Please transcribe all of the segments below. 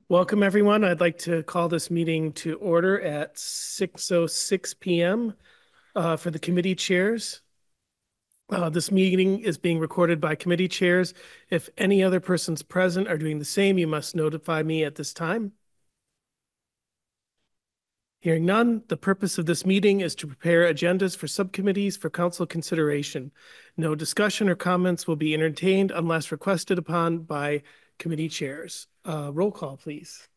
Welcome, everyone. I'd like to call this meeting to order at 6:06 p.m. For the committee chairs. This meeting is being recorded by committee chairs. If any other persons present are doing the same, you must notify me at this time. Hearing none, the purpose of this meeting is to prepare agendas for subcommittees for council consideration. No discussion or comments will be entertained unless requested upon by committee chairs. Roll call, please.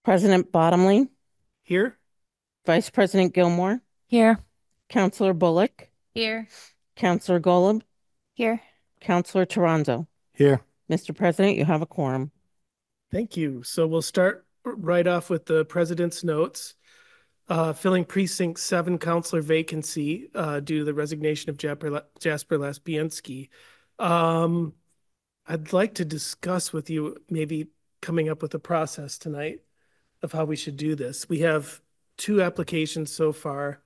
President Bottomley, Here? Vice President Gilmore, Here. Councillor Bullock, Here. Councillor Golub, Here. Councillor Toronto. Here. Mr. President, you have a quorum. Thank you. So we'll start right off with the president's notes. Filling precinct 7 councillor vacancy due to the resignation of Jasper Laspiansky. I'd like to discuss with you maybe coming up with a process tonight of how we should do this. We have 2 applications so far.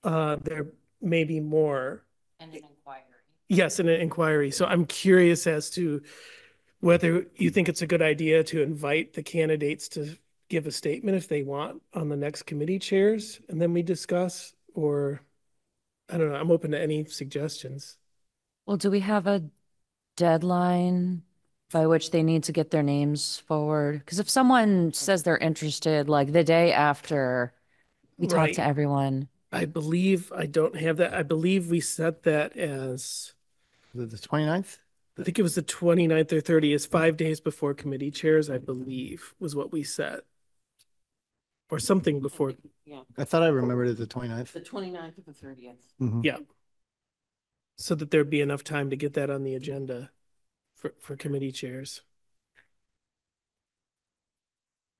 There may be more. And an inquiry. Yes, and an inquiry. So I'm curious as to whether you think it's a good idea to invite the candidates to give a statement if they want on the next committee chairs, and then we discuss, or I don't know, I'm open to any suggestions. Well, do we have a deadline by which they need to get their names forward? Because if someone says they're interested, like the day after we talk to everyone. I believe I don't have that. I believe we set that as The 29th? I think it was the 29th or 30th, 5 days before committee chairs, I believe, was what we set. Or something before. Yeah. I thought I remembered it the 29th. The 29th or the 30th. Yeah. So that there'd be enough time to get that on the agenda for committee chairs.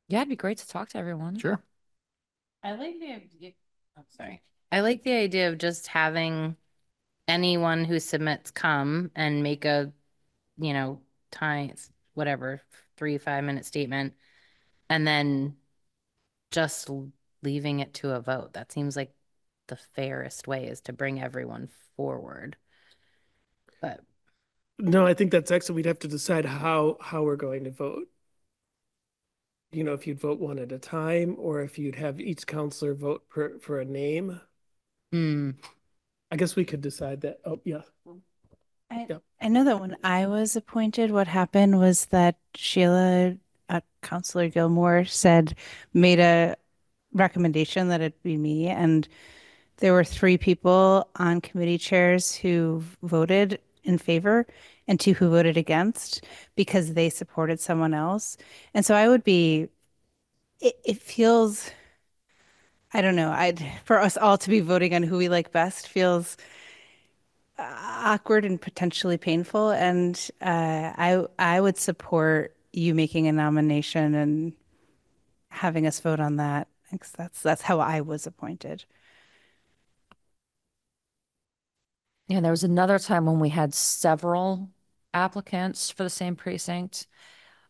Yeah, it'd be great to talk to everyone. Sure. I like the idea. I'm sorry. I like the idea of just having anyone who submits come and make a, time, whatever, 3 5 minute statement, and then just leaving it to a vote. That seems like the fairest way is to bring everyone forward. But No, I think that's excellent. We'd have to decide how we're going to vote. You know, if you'd vote one at a time, or if you'd have each counselor vote for a name. I guess we could decide that. Oh, yeah. I know that when I was appointed, what happened was that Sheila, Councillor Gilmore, made a recommendation that it'd be me, and there were 3 people on committee chairs who voted in favor and 2 who voted against because they supported someone else. And so it feels, I don't know, for us all to be voting on who we like best feels awkward and potentially painful. And I would support you making a nomination and having us vote on that. Because that's how I was appointed. Yeah, there was another time when we had several applicants for the same precinct.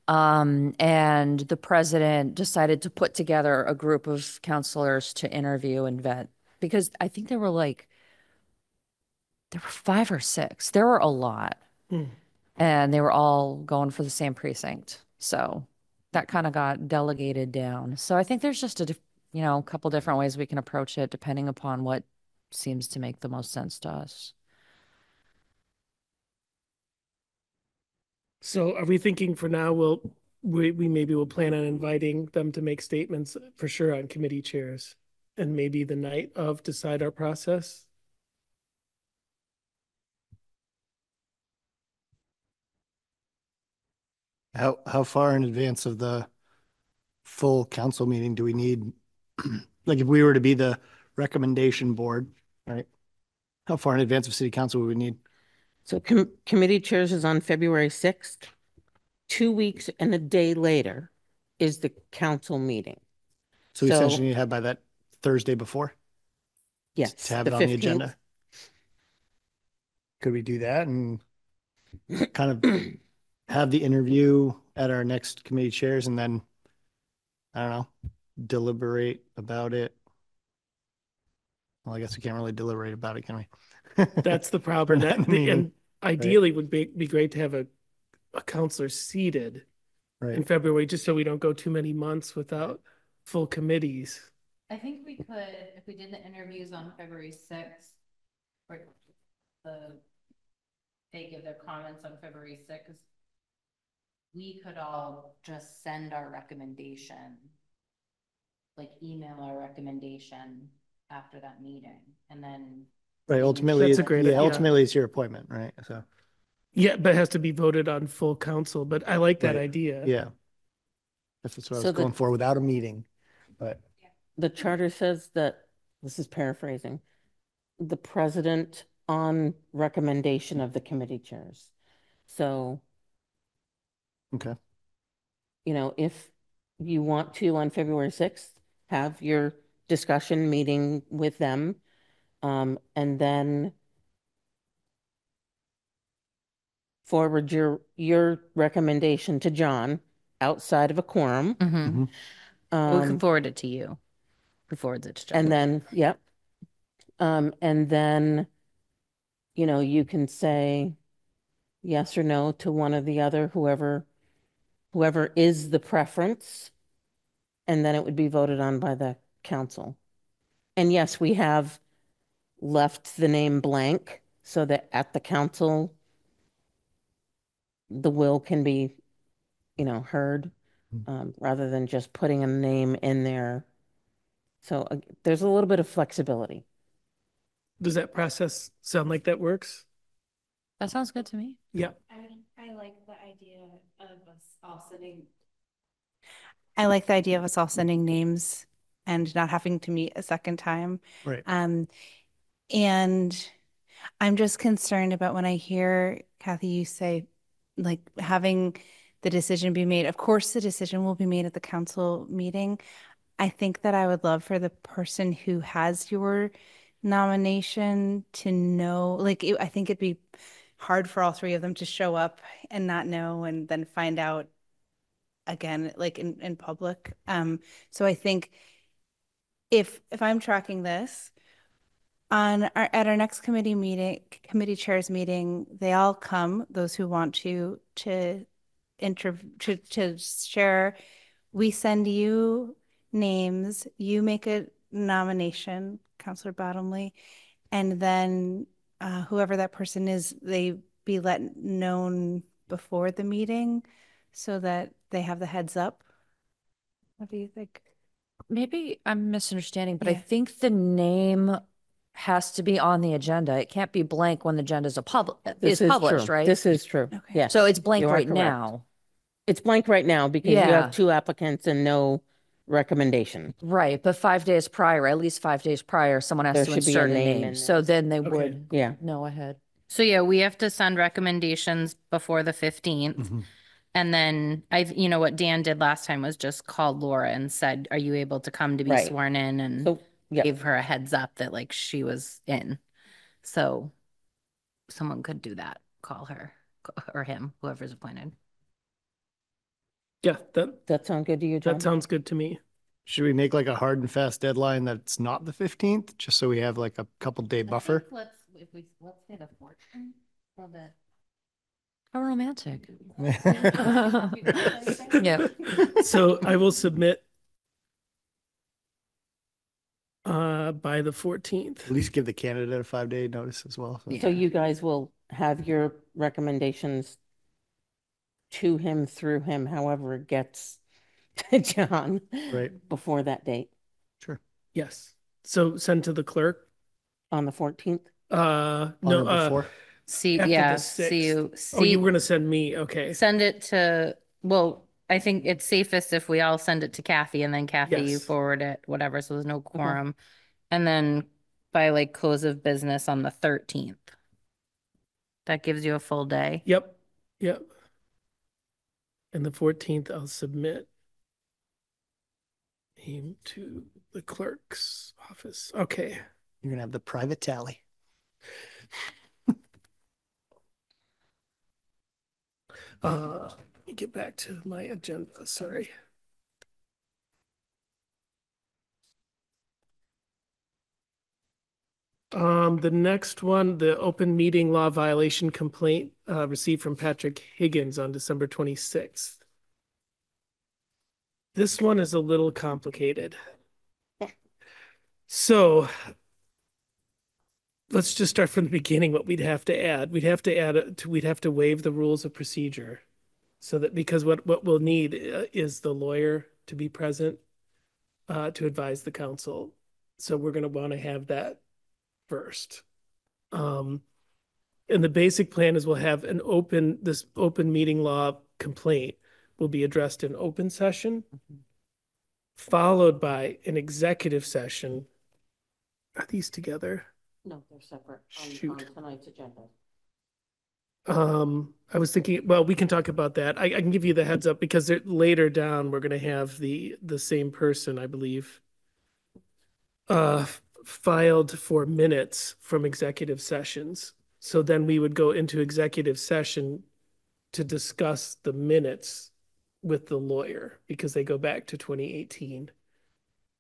And the president decided to put together a group of counselors to interview and vet because I think there were 5 or 6. There were a lot. And they were all going for the same precinct. So that kind of got delegated down. So I think there's just a couple different ways we can approach it depending upon what seems to make the most sense to us. So are we thinking for now we maybe will plan on inviting them to make statements for sure on committee chairs, and maybe the night of decide our process? How far in advance of the full council meeting do we need, like if we were to be the recommendation board, right? How far in advance of city council would we need? So committee chairs is on February 6th. 2 weeks and a day later is the council meeting. So we essentially need to have by that Thursday before? Yes, to have the it on the 15th. agenda. Could we do that and kind of have the interview at our next committee chairs and then, I don't know, deliberate about it? Well, I guess we can't really deliberate about it, can we? That's the For problem. not in the meeting. And ideally would be great to have a counselor seated in Right. February, just so we don't go too many months without full committees. I think we could, if we did the interviews on February 6th, or they give their comments on February 6th, we could all just send our recommendation, like email our recommendation after that meeting, and then. Right. Ultimately, That's a great idea. ultimately it's your appointment, right? So, Yeah, but it has to be voted on full council, but I like that right. idea. Yeah. That's what I So was going for without a meeting, but The charter says that, this is paraphrasing, the president on recommendation of the committee chairs. So, okay. you know, if you want to on February 6th, have your discussion meeting with them, and then forward your recommendation to John outside of a quorum. Mm-hmm. We can Um, forward it to you. Who forwards it to John? and then, yep. And then, you know, you can say yes or no to one or the other, whoever is the preference, and then it would be voted on by the council. And yes, we have left the name blank so that at the council, the will can be, you know, heard, rather than just putting a name in there. So there's a little bit of flexibility. Does that process sound like that works? That sounds good to me. Yeah. I like the idea of us all sending. I like the idea of us all sending names and not having to meet a second time. Right. And I'm just concerned about when I hear Kathy, you say like having the decision be made. Of course, the decision will be made at the council meeting. I think that I would love for the person who has your nomination to know, like, I think it'd be hard for all three of them to show up and not know and then find out again, like in public. So I think if I'm tracking this at our next committee chairs meeting, they all come, those who want to to share. We send you names, you make a nomination, Counselor Bottomley, and then whoever that person is, they be let known before the meeting so that they have the heads up. What do you think? Maybe I'm misunderstanding, but I Yeah. think the name has to be on the agenda. It can't be blank when the agenda is This is published, true. right? This is true. Okay. Yes. So it's blank you are right correct. now. It's blank right now because you Yeah. have two applicants and no recommendation. Right, but 5 days prior, at least 5 days prior, someone has There to should be a insert a name name. in So there. then they Okay. would Yeah. know ahead. So yeah, we have to send recommendations before the 15th. Mm-hmm. And then you know what Dan did last time was just called Laura and said, are you able to come to be Right. sworn in? And So, yeah. gave her a heads up that like she was in. So someone could do that, call her or him, whoever's appointed. Yeah, That sound good to you, John? that sounds good to me. Should we make like a hard and fast deadline that's not the 15th, just so we have like a couple day buffer? Let's say the 14th so that. How romantic. Yeah. So I will submit by the 14th. At least give the candidate a 5-day notice as well. So. So you guys will have your recommendations to him, through him, however it gets to John. Right. Before that date Sure. Yes. So send to the clerk. on the 14th. On No, or before? See, after yeah, the see 6th. you. Oh, you See, were gonna send me. Okay. send it to, well, I think it's safest if we all send it to Kathy and then Kathy, you Yes. forward it, whatever, so there's no quorum. And then by like close of business on the 13th. That gives you a full day. Yep. Yep. And the 14th, I'll submit him to the clerk's office. Okay. You're gonna have the private tally. Let me get back to my agenda. Sorry. The next one, the open meeting law violation complaint received from Patrick Higgins on December 26th. This one is a little complicated. So let's just start from the beginning, what we'd have to add. We'd have to waive the rules of procedure. So that because what we'll need is the lawyer to be present to advise the council. So we're going to want to have that first. And the basic plan is we'll have this open meeting law complaint will be addressed in open session, followed by an executive session. Are these together? No, they're separate Shoot. on tonight's agenda. I was thinking, well, we can talk about that. I can give you the heads up because later down we're going to have the same person, I believe, filed for minutes from executive sessions. So then we would go into executive session to discuss the minutes with the lawyer because they go back to 2018.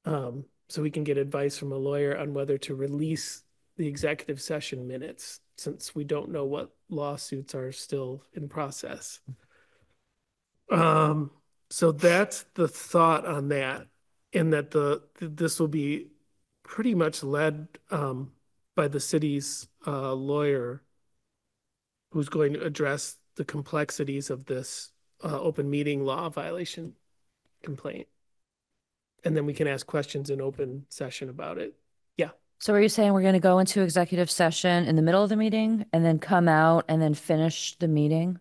So we can get advice from a lawyer on whether to release the executive session minutes since we don't know what lawsuits are still in process. So that's the thought on that, and that this will be pretty much led by the city's lawyer who's going to address the complexities of this open meeting law violation complaint. And then we can ask questions in open session about it. Yeah. So are you saying we're going to go into executive session in the middle of the meeting and then come out and then finish the meeting?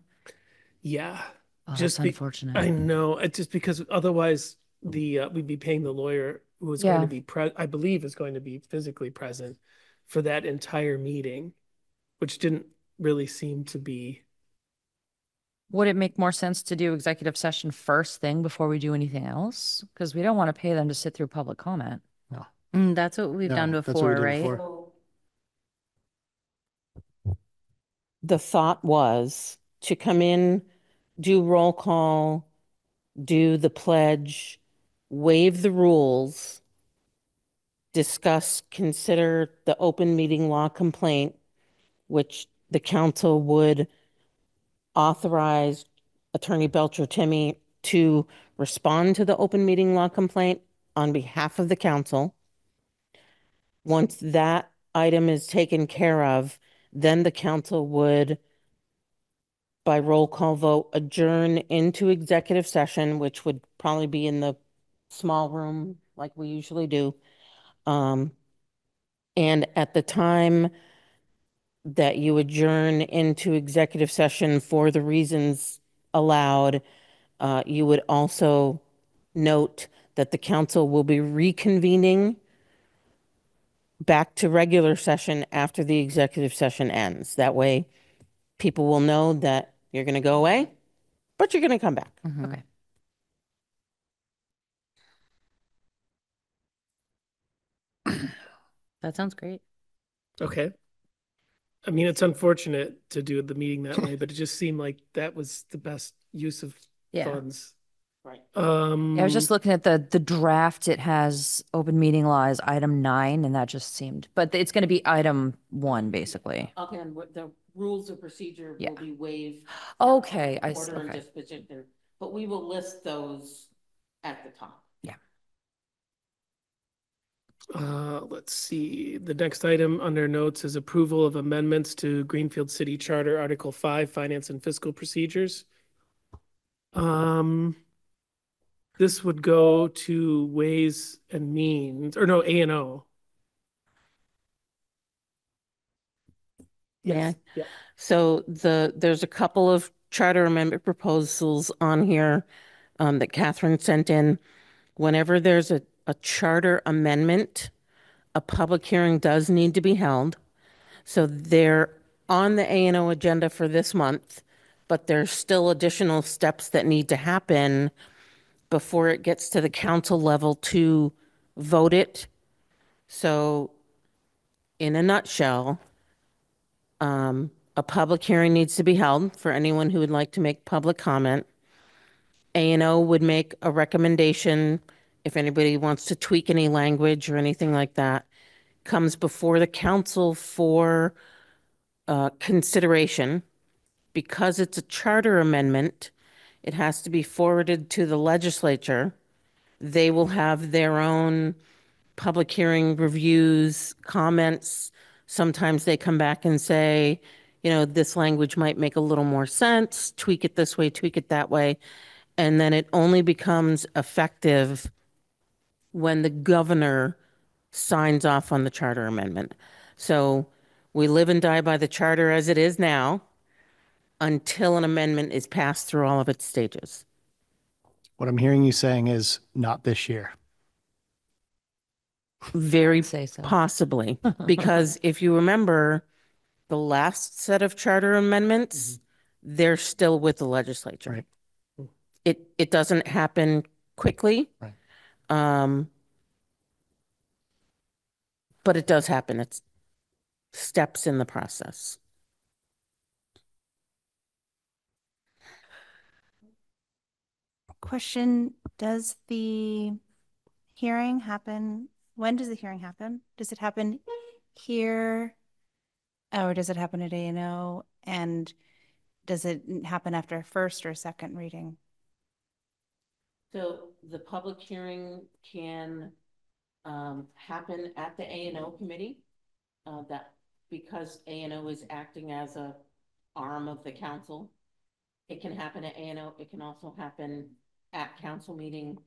Yeah. Oh, that's unfortunate. I know. It's just because otherwise we'd be paying the lawyer who is going to be I believe is going to be physically present for that entire meeting, which didn't really seem to be. Would it make more sense to do executive session first thing before we do anything else? Because we don't want to pay them to sit through public comment. That's what we've done No, that's what we before, did right? before. The thought was to come in, do roll call, do the pledge, waive the rules, discuss, consider the open meeting law complaint, which the council would authorize Attorney Belcher Timmy to respond to the open meeting law complaint on behalf of the council. Once that item is taken care of, then the council would, by roll call vote, adjourn into executive session, which would probably be in the small room like we usually do. And at the time that you adjourn into executive session for the reasons allowed, you would also note that the council will be reconvening back to regular session after the executive session ends. That way, people will know that you're going to go away, but you're going to come back. Okay. That sounds great. Okay. I mean, it's unfortunate to do the meeting that way, but it just seemed like that was the best use of funds. Right. I was just looking at the draft. It has open meeting law as item 9, and that just seemed, but it's going to be item 1, basically. Again, the rules of procedure will be waived. Okay, I see. Order and Okay. disposition, but we will list those at the top. Yeah. Let's see. The next item under notes is approval of amendments to Greenfield City Charter, Article 5, Finance and Fiscal Procedures. This would go to Ways and Means, or no, A&O. Yeah. Yeah. So there's a couple of charter amendment proposals on here that Catherine sent in. Whenever there's a charter amendment, a public hearing does need to be held. So they're on the A&O agenda for this month, but there's still additional steps that need to happen before it gets to the council level to vote it. So in a nutshell, a public hearing needs to be held for anyone who would like to make public comment. A&O would make a recommendation if anybody wants to tweak any language or anything like that. comes before the council for consideration, because it's a charter amendment, it has to be forwarded to the legislature. They will have their own public hearing reviews, comments. Sometimes they come back and say, this language might make a little more sense, tweak it this way, tweak it that way. And then it only becomes effective when the governor signs off on the charter amendment. So we live and die by the charter as it is now until an amendment is passed through all of its stages. What I'm hearing you saying is not this year. Very say so. possibly, because if you remember the last set of charter amendments, they're still with the legislature. Right. It doesn't happen quickly. Right. But it does happen. It's steps in the process. Question, does the hearing happen? When does the hearing happen? Does it happen here? Or does it happen at A&O? And does it happen after a first or second reading? So the public hearing can happen at the A&O committee. That because A&O is acting as a arm of the council, it can happen at A&O. It can also happen at council meeting.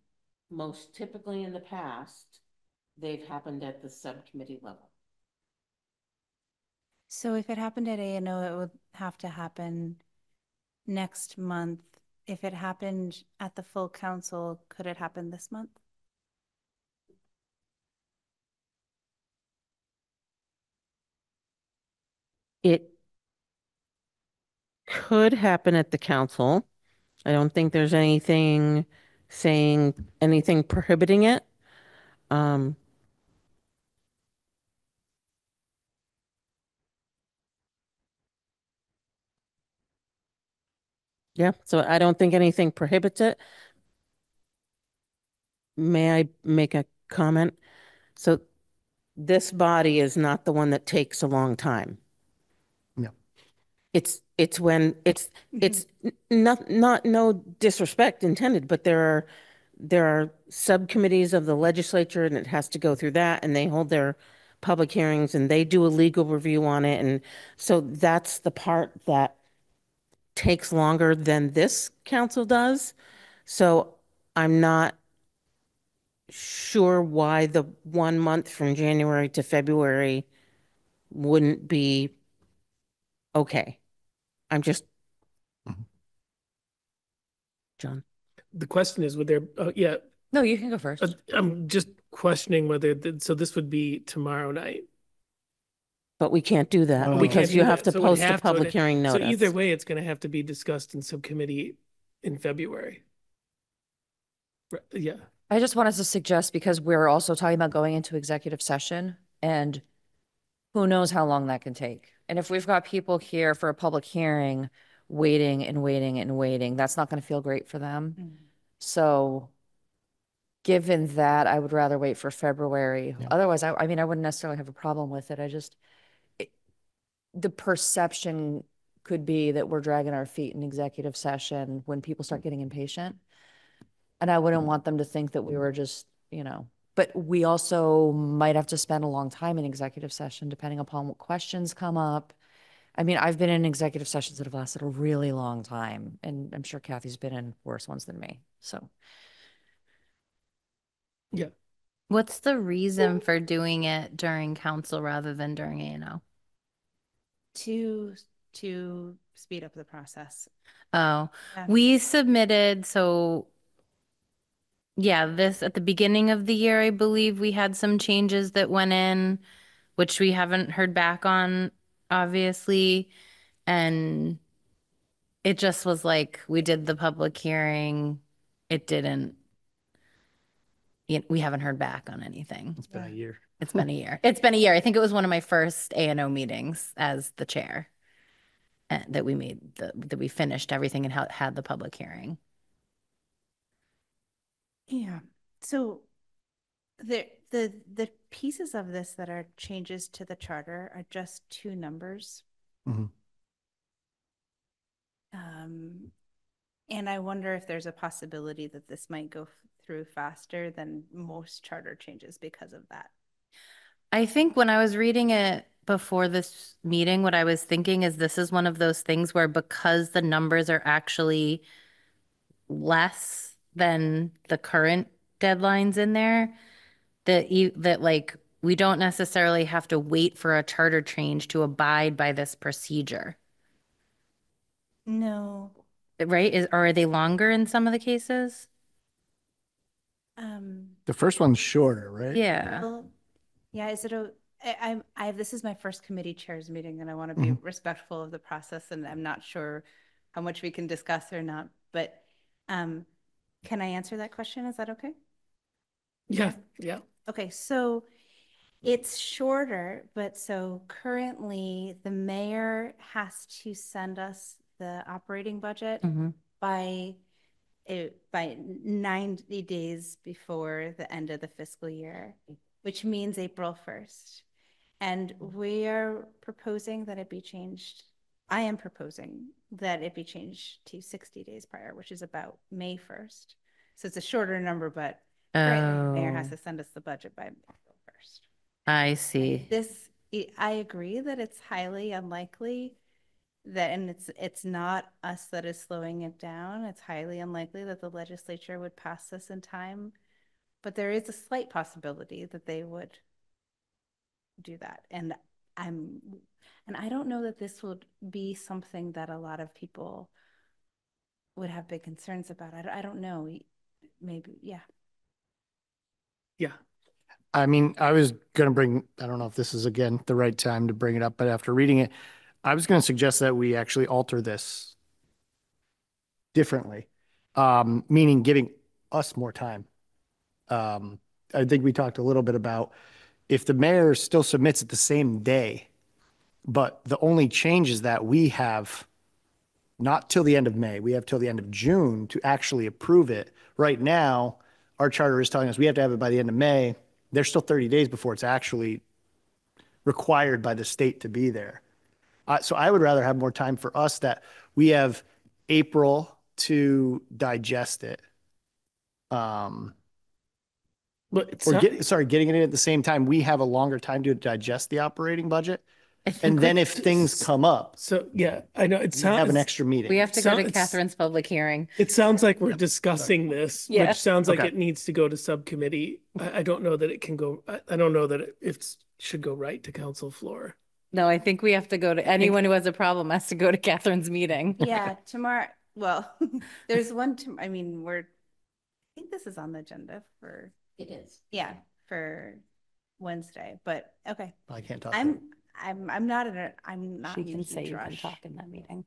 Most typically in the past, they've happened at the subcommittee level. So if it happened at A&O, it would have to happen next month. If it happened at the full council, could it happen this month? It could happen at the council. I don't think there's anything saying anything prohibiting it. Yeah, so I don't think anything prohibits it. May I make a comment? So this body is not the one that takes a long time. No. It's when it's not no disrespect intended, but there are subcommittees of the legislature and it has to go through that and they hold their public hearings and they do a legal review on it. And so that's the part that takes longer than this council does. So I'm not sure why the 1 month from January to February wouldn't be okay. I'm just, John. The question is, would there, yeah, No, you can go first. I'm just questioning whether, so this would be tomorrow night. But we can't do that Oh. We can't because do you that. have to So we'd post a have to- public hearing So notice. either way, it's going to have to be discussed in subcommittee in February. Yeah. I just wanted to suggest, because we're also talking about going into executive session, and who knows how long that can take. And if we've got people here for a public hearing, waiting and waiting and waiting, that's not going to feel great for them. So given that, I would rather wait for February. Yeah. Otherwise, I mean, I wouldn't necessarily have a problem with it. The perception could be that we're dragging our feet in executive session when people start getting impatient. And I wouldn't want them to think that we were just, but we also might have to spend a long time in executive session depending upon what questions come up. I mean, I've been in executive sessions that have lasted a really long time, and I'm sure Kathy's been in worse ones than me. So, Yeah. What's the reason for doing it during council rather than during A&O? To speed up the process. Oh, Yeah. we submitted, so yeah, this at the beginning of the year, I believe we had some changes that went in, which we haven't heard back on, obviously. And it just was like, we did the public hearing. It didn't, we haven't heard back on anything. It's been a year. It's been a year. It's been a year. I think it was one of my first A&O meetings as the chair. That we made, that we finished everything and had the public hearing. Yeah. So The pieces of this that are changes to the charter are just two numbers. Mhm. And I wonder if there's a possibility that this might go through faster than most charter changes because of that. I think when I was reading it before this meeting, what I was thinking is this is one of those things where because the numbers are actually less than the current deadlines in there, that like we don't necessarily have to wait for a charter change to abide by this procedure, No. right? Or are they longer in some of the cases? The first one's shorter, right? Yeah. Well, yeah, is it a this is my first committee chairs meeting and I want to be Mhm. respectful of the process and I'm not sure how much we can discuss or not, but can I answer that question? Is that okay? Yeah, yeah. Okay, so it's shorter, but so currently the mayor has to send us the operating budget Mm-hmm. by by 90 days before the end of the fiscal year, which means April 1st. And we are proposing that it be changed. I am proposing that it be changed to 60 days prior, which is about May 1st. So it's a shorter number, but currently the mayor has Oh, to send us the budget by April 1st. I see. I agree that it's highly unlikely that, and it's not us that is slowing it down. It's highly unlikely that the legislature would pass this in time, but there is a slight possibility that they would do that. I'm, and I don't know that this would be something that a lot of people would have big concerns about. I don't know. Maybe, yeah. Yeah. I mean, I was going to bring, I don't know if this is again the right time to bring it up, but after reading it, I was going to suggest that we actually alter this differently, meaning giving us more time. Um, I think we talked a little bit about if the mayor still submits it the same day, but the only change is that we have not till the end of May, we have till the end of June to actually approve it. Right now, our charter is telling us we have to have it by the end of May. There's still 30 days before it's actually required by the state to be there. So I would rather have more time for us that we have April to digest it. But it's Or not, getting it in at the same time. We have a longer time to digest the operating budget. I And think then if things come up, so yeah, I know it we have an sounds, extra meeting. we have to go to it's, Catherine's public hearing. it sounds like we're discussing this, Yeah. which sounds like Okay. it needs to go to subcommittee. I don't know that it can go, I don't know that it should go right to council floor. No, I think we have to go to, anyone who has a problem has to go to Catherine's meeting. Yeah, tomorrow. Well, there's one, I mean, I think this is on the agenda for, It is. yeah, for Wednesday, but okay. I can't talk. I'm not I'm not She in a can say huge you can rush. talk in that meeting.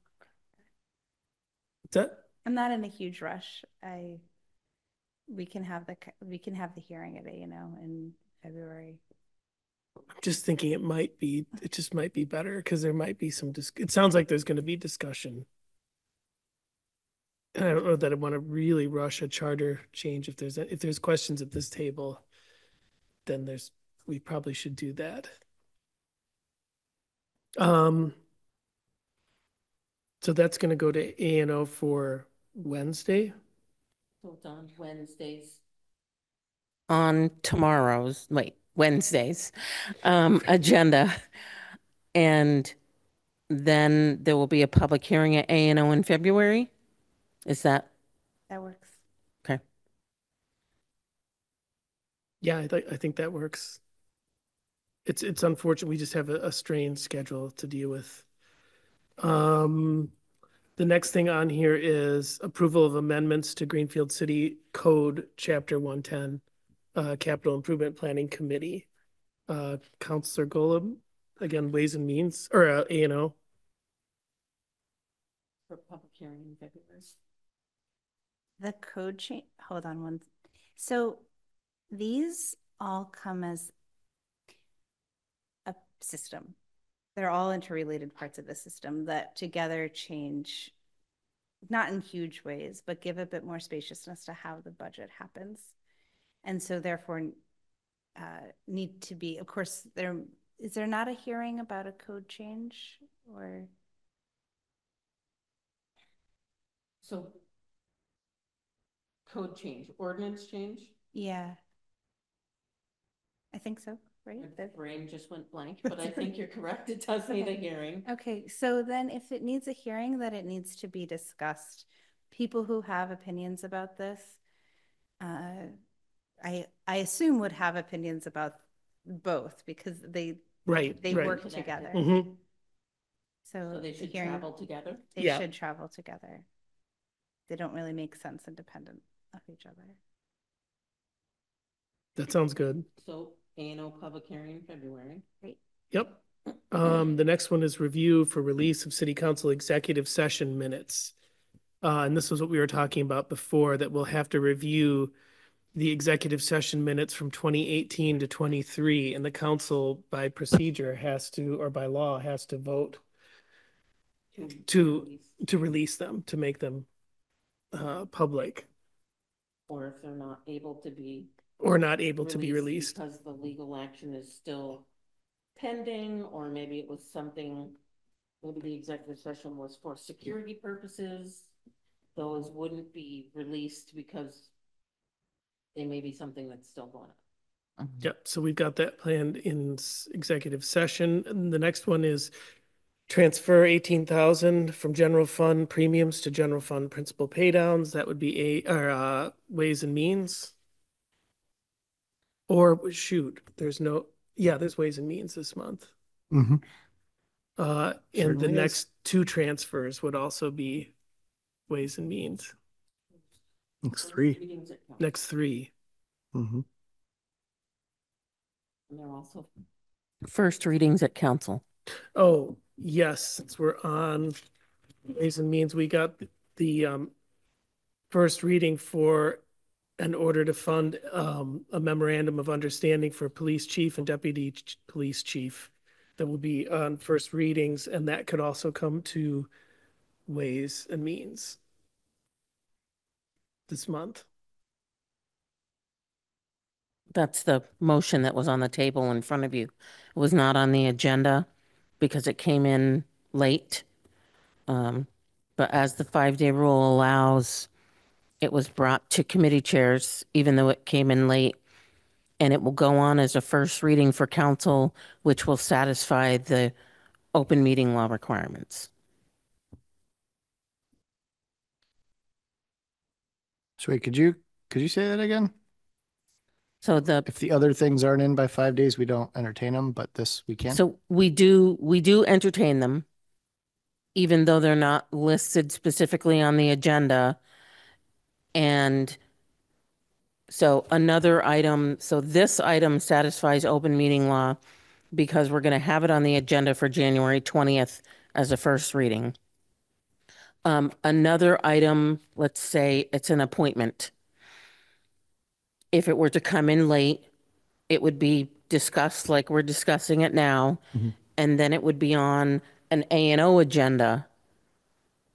Is that, I'm not in a huge rush. We can have the hearing at in February. I'm just thinking it just might be better because there might be it sounds like there's going to be discussion. And I don't know that I want to really rush a charter change. If there's questions at this table, then we probably should do that. So that's going to go to A&O for Wednesday. Hold on, Wednesdays. On Wednesday's agenda. And then there will be a public hearing at A&O in February. Is that That works. okay? Yeah, I think that works. It's unfortunate. We just have a strained schedule to deal with. The next thing on here is approval of amendments to Greenfield City Code, Chapter 110, Capital Improvement Planning Committee. Counselor Golub, again, Ways and Means, or A&O. For public hearing in February. The code change. Hold on one. So these all come as a system. They're all interrelated parts of the system that together change, not in huge ways, but give a bit more spaciousness to how the budget happens. And so therefore, need to be, of course, is there not a hearing about a code change or? So code change, ordinance change? Yeah. I think so, right? My brain just went blank, but I think you're correct. It does need a hearing. Okay, so then if it needs a hearing, that it needs to be discussed. People who have opinions about this, I assume would have opinions about both because they Right, right. work together. Mhm. So they the should hearing, travel together? they Yeah. should travel together. They don't really make sense independent of each other. That sounds good. So A&O public hearing in February. Great. Yep. The next one is review for release of city council executive session minutes. And this was what we were talking about before, that we'll have to review the executive session minutes from 2018 to 23, and the council by procedure has to, or by law, has to vote to release them, to make them public, Or if they're not able to be or not able to be released. because the legal action is still pending, or maybe it was something, maybe the executive session was for security purposes. Those wouldn't be released because they may be something that's still going on. Yep, so we've got that planned in executive session. And the next one is transfer 18,000 from general fund premiums to general fund principal paydowns. That would be ways and means. Or shoot, there's ways and means this month. Mhm. And the Certainly is. next two transfers would also be ways and means. Next three. Readings at council. Next three. Mhm. And they're also first readings at council. Oh, yes, since we're on ways and means, we got the first reading for an order to fund a memorandum of understanding for police chief and deputy police chief that will be on first readings, and that could also come to ways and means this month. That's the motion that was on the table in front of you. It was not on the agenda because it came in late. But as the 5-day rule allows, it was brought to committee chairs, even though it came in late. And it will go on as a first reading for council, which will satisfy the open meeting law requirements. So wait, could you say that again? So If the other things aren't in by 5 days, we don't entertain them, but this we can? so we do entertain them, even though they're not listed specifically on the agenda. And so this item satisfies open meeting law because we're going to have it on the agenda for January 20th as a first reading. Another item, let's say it's an appointment. If it were to come in late, it would be discussed like we're discussing it now, and then it would be on an A&O agenda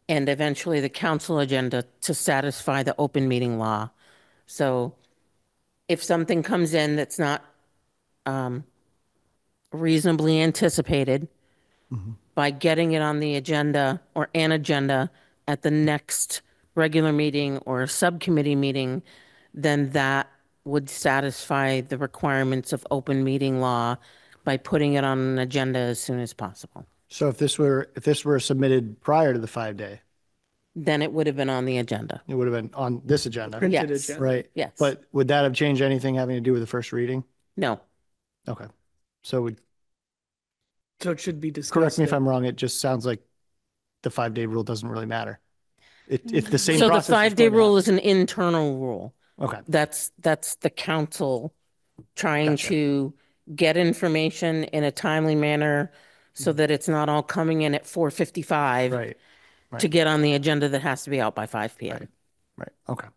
and eventually the council agenda to satisfy the open meeting law. So if something comes in that's not reasonably anticipated, by getting it on the agenda or an agenda at the next regular meeting or subcommittee meeting, then that would satisfy the requirements of open meeting law by putting it on an agenda as soon as possible. So if this were submitted prior to the 5-day, Then it would have been on the agenda. it would have been on this agenda, Printed Yes. agenda. right? Yes. But would that have changed anything having to do with the first reading? No. Okay. So So it should be discussed. correct me if I'm wrong, it just sounds like the 5-day rule doesn't really matter. If the same So the process is 5-day going to rule happen. is an internal rule. Okay, That's the council trying Gotcha. to get information in a timely manner so that it's not all coming in at 4:55 right, to get on the agenda that has to be out by 5 p.m. right, okay.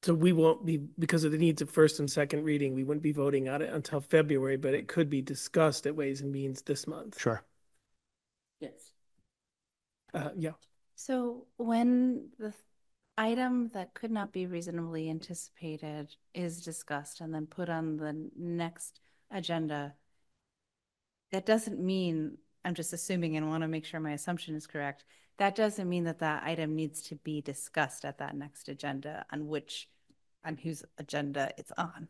So we won't be, because it needs a first and second reading, we wouldn't be voting on it until February, but it could be discussed at Ways and Means this month. Sure. Yes. Yeah. So when item that could not be reasonably anticipated is discussed and then put on the next agenda, that doesn't mean, I'm just assuming and want to make sure my assumption is correct, that doesn't mean that that item needs to be discussed at that next agenda on whose agenda it's on.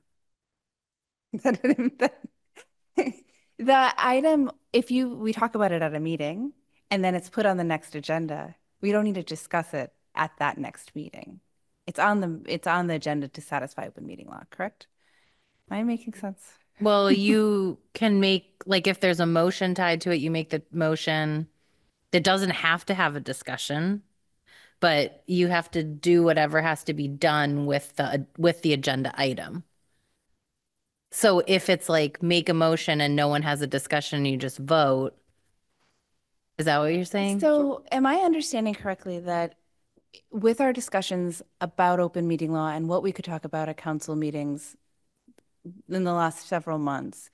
The item, if we talk about it at a meeting and then it's put on the next agenda, we don't need to discuss it at that next meeting. It's on the agenda to satisfy open meeting law, correct? Am I making sense? Well, you can make, like, if there's a motion tied to it, you make the motion. That doesn't have to have a discussion, but you have to do whatever has to be done with the agenda item. So if it's like make a motion and no one has a discussion, you just vote. Is that what you're saying? So am I understanding correctly that with our discussions about open meeting law and what we could talk about at council meetings in the last several months,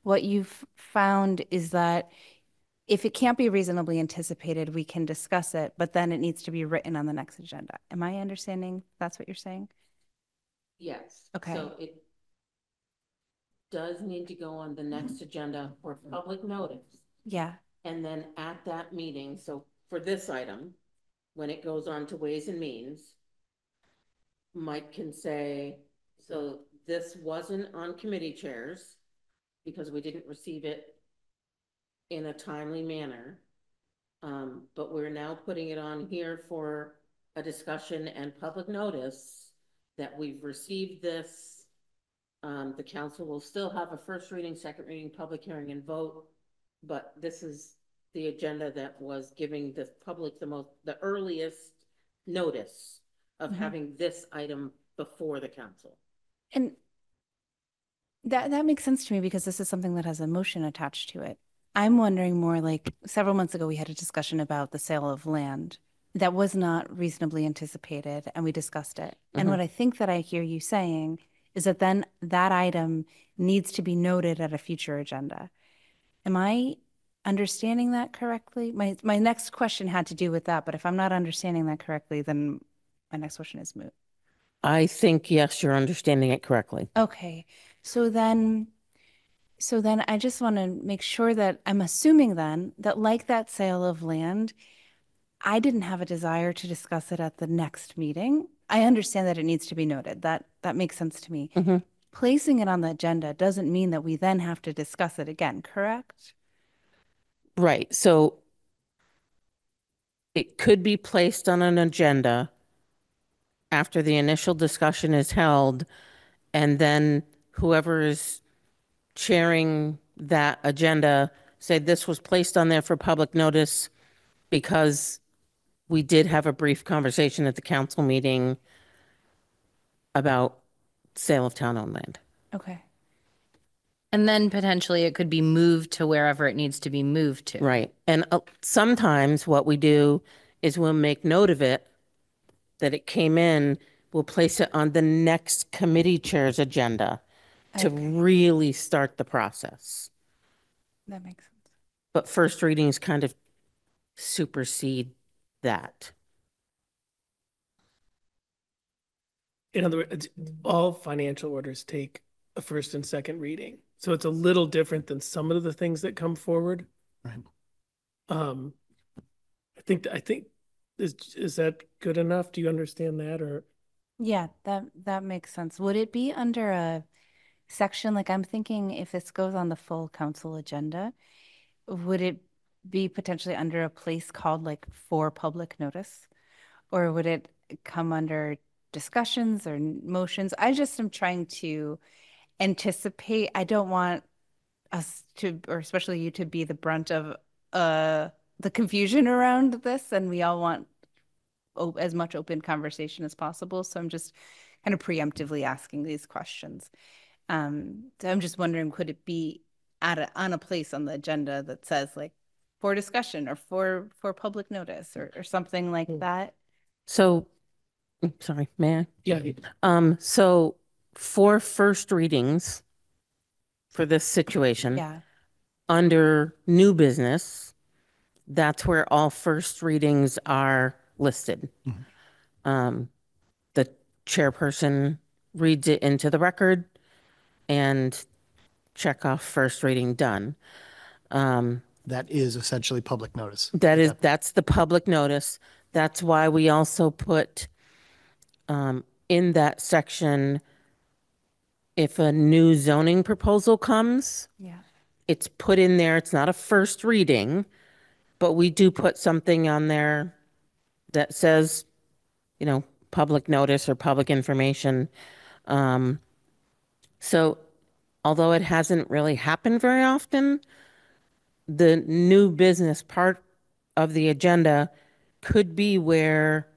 what you've found is that if it can't be reasonably anticipated, we can discuss it, but then it needs to be written on the next agenda. Am I understanding that's what you're saying? Yes. Okay. So it does need to go on the next agenda for public notice. Yeah. And then at that meeting, so for this item, when it goes on to Ways and Means, Mike can say, so this wasn't on committee chairs because we didn't receive it in a timely manner. But we're now putting it on here for a discussion and public notice that we've received this. The council will still have a first reading, second reading, public hearing and vote. But this is the agenda that was giving the public the earliest notice of having this item before the council. And that makes sense to me because this is something that has a motion attached to it. I'm wondering more like several months ago, we had a discussion about the sale of land that was not reasonably anticipated, and we discussed it. And what I think that I hear you saying is that then that item needs to be noted at a future agenda. Am I understanding that correctly? My next question had to do with that, but if I'm not understanding that correctly, then my next question is moot. I think, yes, you're understanding it correctly. Okay. So then I just want to make sure that I'm assuming then that like that sale of land, I didn't have a desire to discuss it at the next meeting. I understand that it needs to be noted. That makes sense to me. Placing it on the agenda doesn't mean that we then have to discuss it again, correct? Right. So it could be placed on an agenda after the initial discussion is held, and then whoever is chairing that agenda say this was placed on there for public notice because we did have a brief conversation at the council meeting about sale of town-owned land. Okay. And then potentially it could be moved to wherever it needs to be moved to. Right. And sometimes what we do is we'll make note of it, that it came in, we'll place it on the next committee chair's agenda to really start the process. That makes sense. But first readings kind of supersede that. In other words, all financial orders take a first and second reading. So it's a little different than some of the things that come forward. Right. I think is that good enough? Do you understand that or? Yeah, that makes sense. Would it be under a section, like I'm thinking if this goes on the full council agenda, would it be potentially under a place called like for public notice? Or would it come under discussions or motions? I just am trying to anticipate. I don't want us to, or especially you to be the brunt of the confusion around this, and we all want as much open conversation as possible. So I'm just kind of preemptively asking these questions. So I'm just wondering, could it be on a place on the agenda that says like for discussion or for public notice or something like that? So, sorry, may I? Yeah. So for first readings for this situation, Yeah. under new business, that's where all first readings are listed. chairperson reads it into the record and check off first reading done. That is essentially public notice. That's the public notice. That's why we also put in that section, if a new zoning proposal comes, Yeah. it's put in there. It's not a first reading, but we do put something on there that says, public notice or public information. So although it hasn't really happened very often, the new business part of the agenda could be where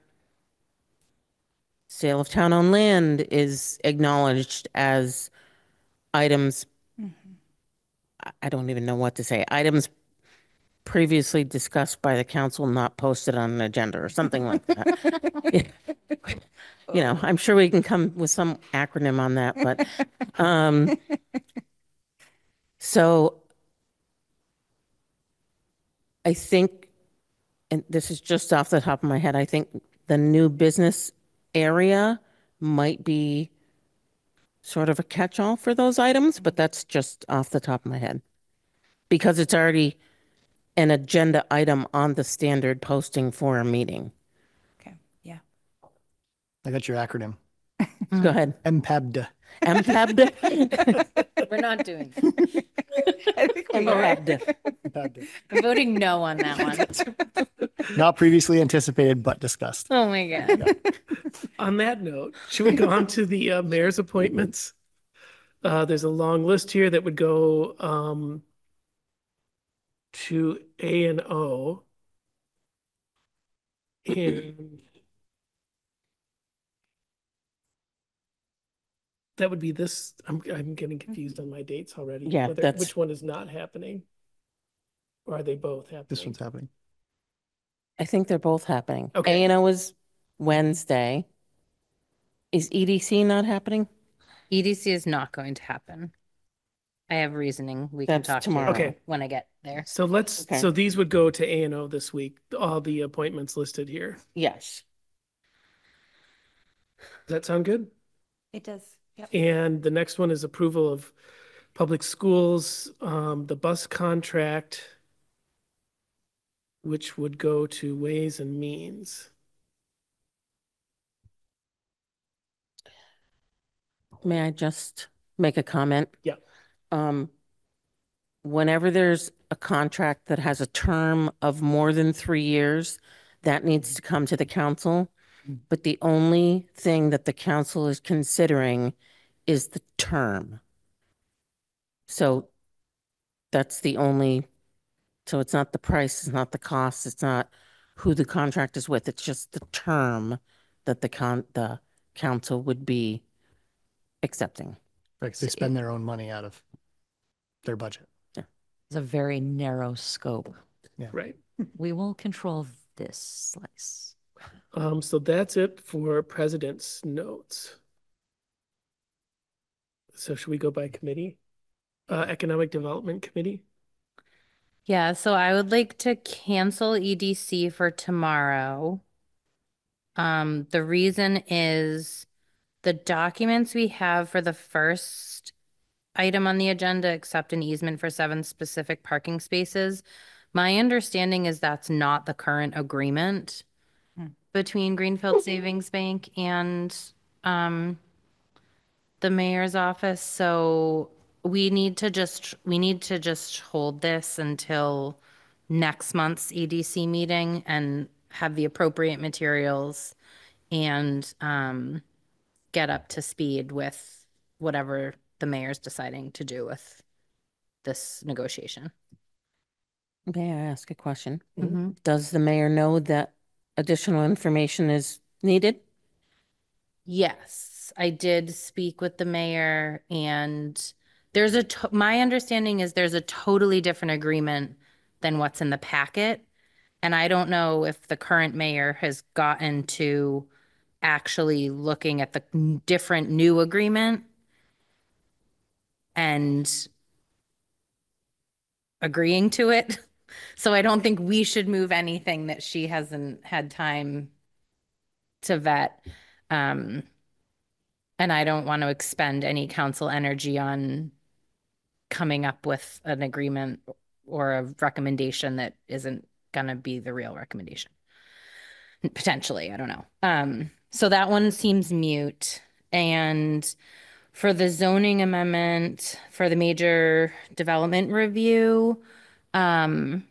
sale of town-owned land is acknowledged as items. I don't even know what to say. Items previously discussed by the council, not posted on an agenda or something like that. I'm sure we can come with some acronym on that, but so I think, and this is just off the top of my head, I think the new business area might be sort of a catch-all for those items, but that's just off the top of my head. Because it's already an agenda item on the standard posting for a meeting. Okay. Yeah. I got your acronym. Go ahead. MPABD. MPABD. We're not doing it. I think we are. MPABD. MPABD. I'm voting no on that one. Not previously anticipated, but discussed. Oh my God. On that note, should we go on to the mayor's appointments? There's a long list here that would go to A and O. And that would be this. I'm getting confused on my dates already. Yeah, which one is not happening? Or are they both happening? This one's happening. I think they're both happening. Okay. A&O is Wednesday. Is EDC not happening? EDC is not going to happen. I have reasoning. We can That's talk tomorrow. to Okay. when I get there. So Okay. so these would go to A and O this week, all the appointments listed here. Yes. Does that sound good? It does. Yep. And the next one is approval of public schools, the bus contract, which would go to Ways and Means. May I just make a comment? Yeah. Whenever there's a contract that has a term of more than 3 years, that needs to come to the council. But the only thing that the council is considering is the term. So that's the only, so it's not the price, it's not the cost, it's not who the contract is with, it's just the term that the council would be accepting. Right, they spend their own money out of their budget. It's a very narrow scope. Yeah. Right. We will control this slice. So that's it for president's notes. So should we go by committee? Economic Development Committee? Yeah, so I would like to cancel EDC for tomorrow. The reason is the documents we have for the first item on the agenda, accept an easement for 7 specific parking spaces. My understanding is that's not the current agreement between Greenfield Savings Bank and the mayor's office. So we need to just hold this until next month's EDC meeting and have the appropriate materials and get up to speed with whatever the mayor's deciding to do with this negotiation. May I ask a question? Mm-hmm. Does the mayor know that additional information is needed? Yes, I did speak with the mayor, and there's my understanding is there's a totally different agreement than what's in the packet. And I don't know if the current mayor has gotten to actually looking at the different new agreement and agreeing to it. So I don't think we should move anything that she hasn't had time to vet. And I don't want to expend any council energy on coming up with an agreement or a recommendation that isn't going to be the real recommendation. Potentially, I don't know. So that one seems mute. And for the zoning amendment for the major development review, this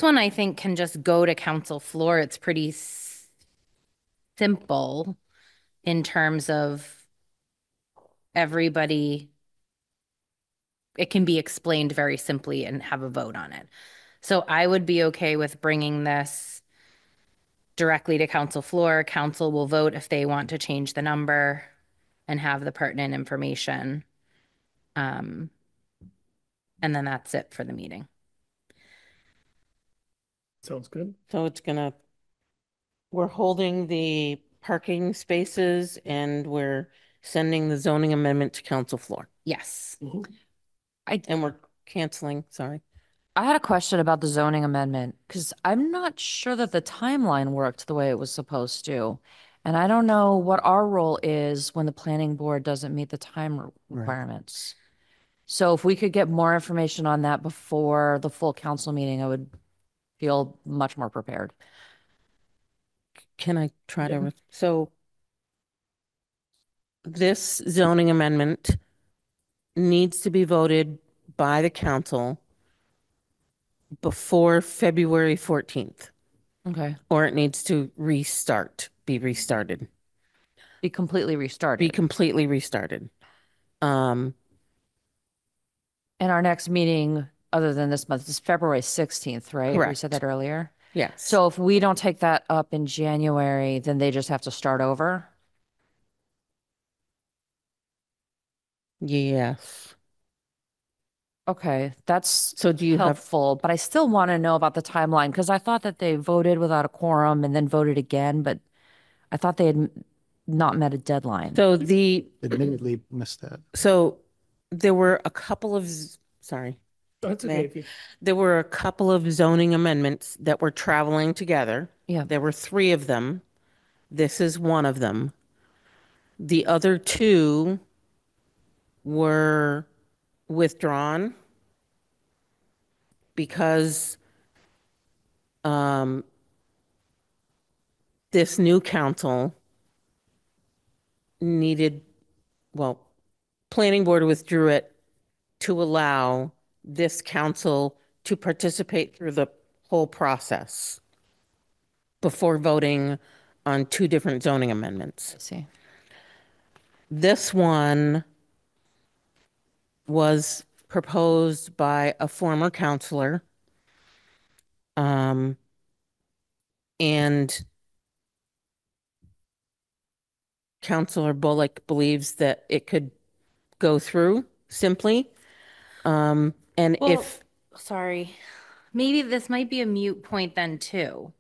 one I think can just go to council floor. It's pretty simple in terms of everybody. It can be explained very simply and have a vote on it. So I would be okay with bringing this directly to council floor. Council will vote if they want to change the number and have the pertinent information. And then that's it for the meeting. Sounds good. So we're holding the parking spaces and we're sending the zoning amendment to council floor. Yes. And we're canceling, sorry. I had a question about the zoning amendment because I'm not sure that the timeline worked the way it was supposed to. And I don't know what our role is when the planning board doesn't meet the time requirements. So if we could get more information on that before the full council meeting, I would feel much more prepared. Can I try to, so this zoning amendment needs to be voted by the council before February 14th, Okay. or it needs to be restarted. Be completely restarted. Be completely restarted. And our next meeting, other than this month, is February 16th, right? We Correct. said that earlier. Yes. So if we don't take that up in January, then they just have to start over? Yes. Okay, that's So do you have, helpful, but I still want to know about the timeline because I thought that they voted without a quorum and then voted again, but I thought they had not met a deadline. so Admittedly missed that. so there were a couple of, sorry. That's okay. There were a couple of zoning amendments that were traveling together. Yeah. There were 3 of them. This is one of them. The other 2 were withdrawn because this new council needed, well, planning board withdrew it to allow this council to participate through the whole process before voting on 2 different zoning amendments. I see. This one was proposed by a former counselor. And Counselor Bullock believes that it could go through simply. And Well, sorry, maybe this might be a mute point then too.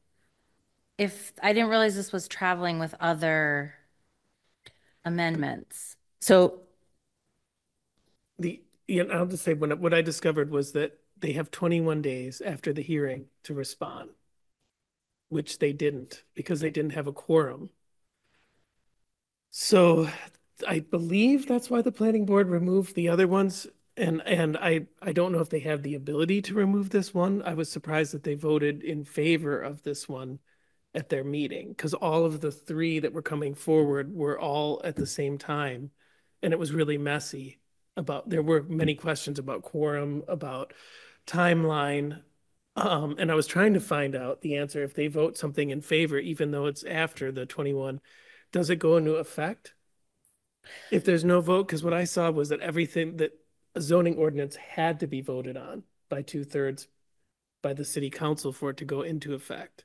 If I didn't realize this was traveling with other amendments. so I'll just say what I discovered was that they have 21 days after the hearing to respond, which they didn't because they didn't have a quorum. So I believe that's why the planning board removed the other ones. And I don't know if they have the ability to remove this one. I was surprised that they voted in favor of this one at their meeting because all of the 3 that were coming forward were all at the same time. And it was really messy there were many questions about quorum, about timeline. And I was trying to find out the answer. If they vote something in favor, even though it's after the 21, does it go into effect? If there's no vote, because what I saw was that everything that a zoning ordinance had to be voted on by 2/3 by the city council for it to go into effect.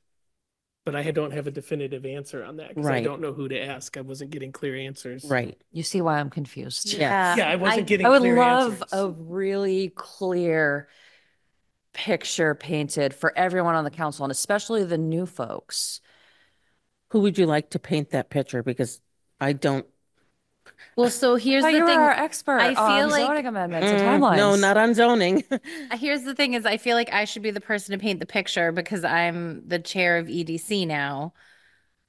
But I don't have a definitive answer on that because I Right. don't know who to ask. I wasn't getting clear answers. right. You see why I'm confused. Yeah. Yeah, I wasn't getting I would clear love answers. a really clear picture painted for everyone on the council and especially the new folks. Who would you like to paint that picture? Because I don't. Well, so here's But the you're thing. our expert I feel on like zoning amendments and timelines. No, not on zoning. here's the thing is I feel like I should be the person to paint the picture because I'm the chair of EDC now.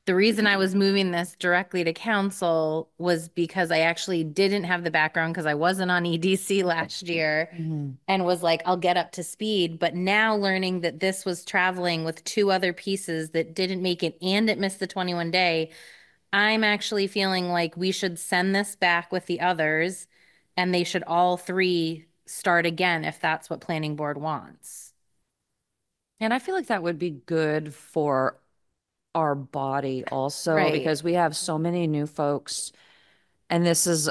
the reason I was moving this directly to council was because I actually didn't have the background because I wasn't on EDC last year and was like, I'll get up to speed. But now learning that this was traveling with two other pieces that didn't make it and it missed the 21 day, I'm actually feeling like we should send this back with the others and they should all three start again if that's what planning board wants. And I feel like that would be good for our body also, Right. because we have so many new folks. And this is,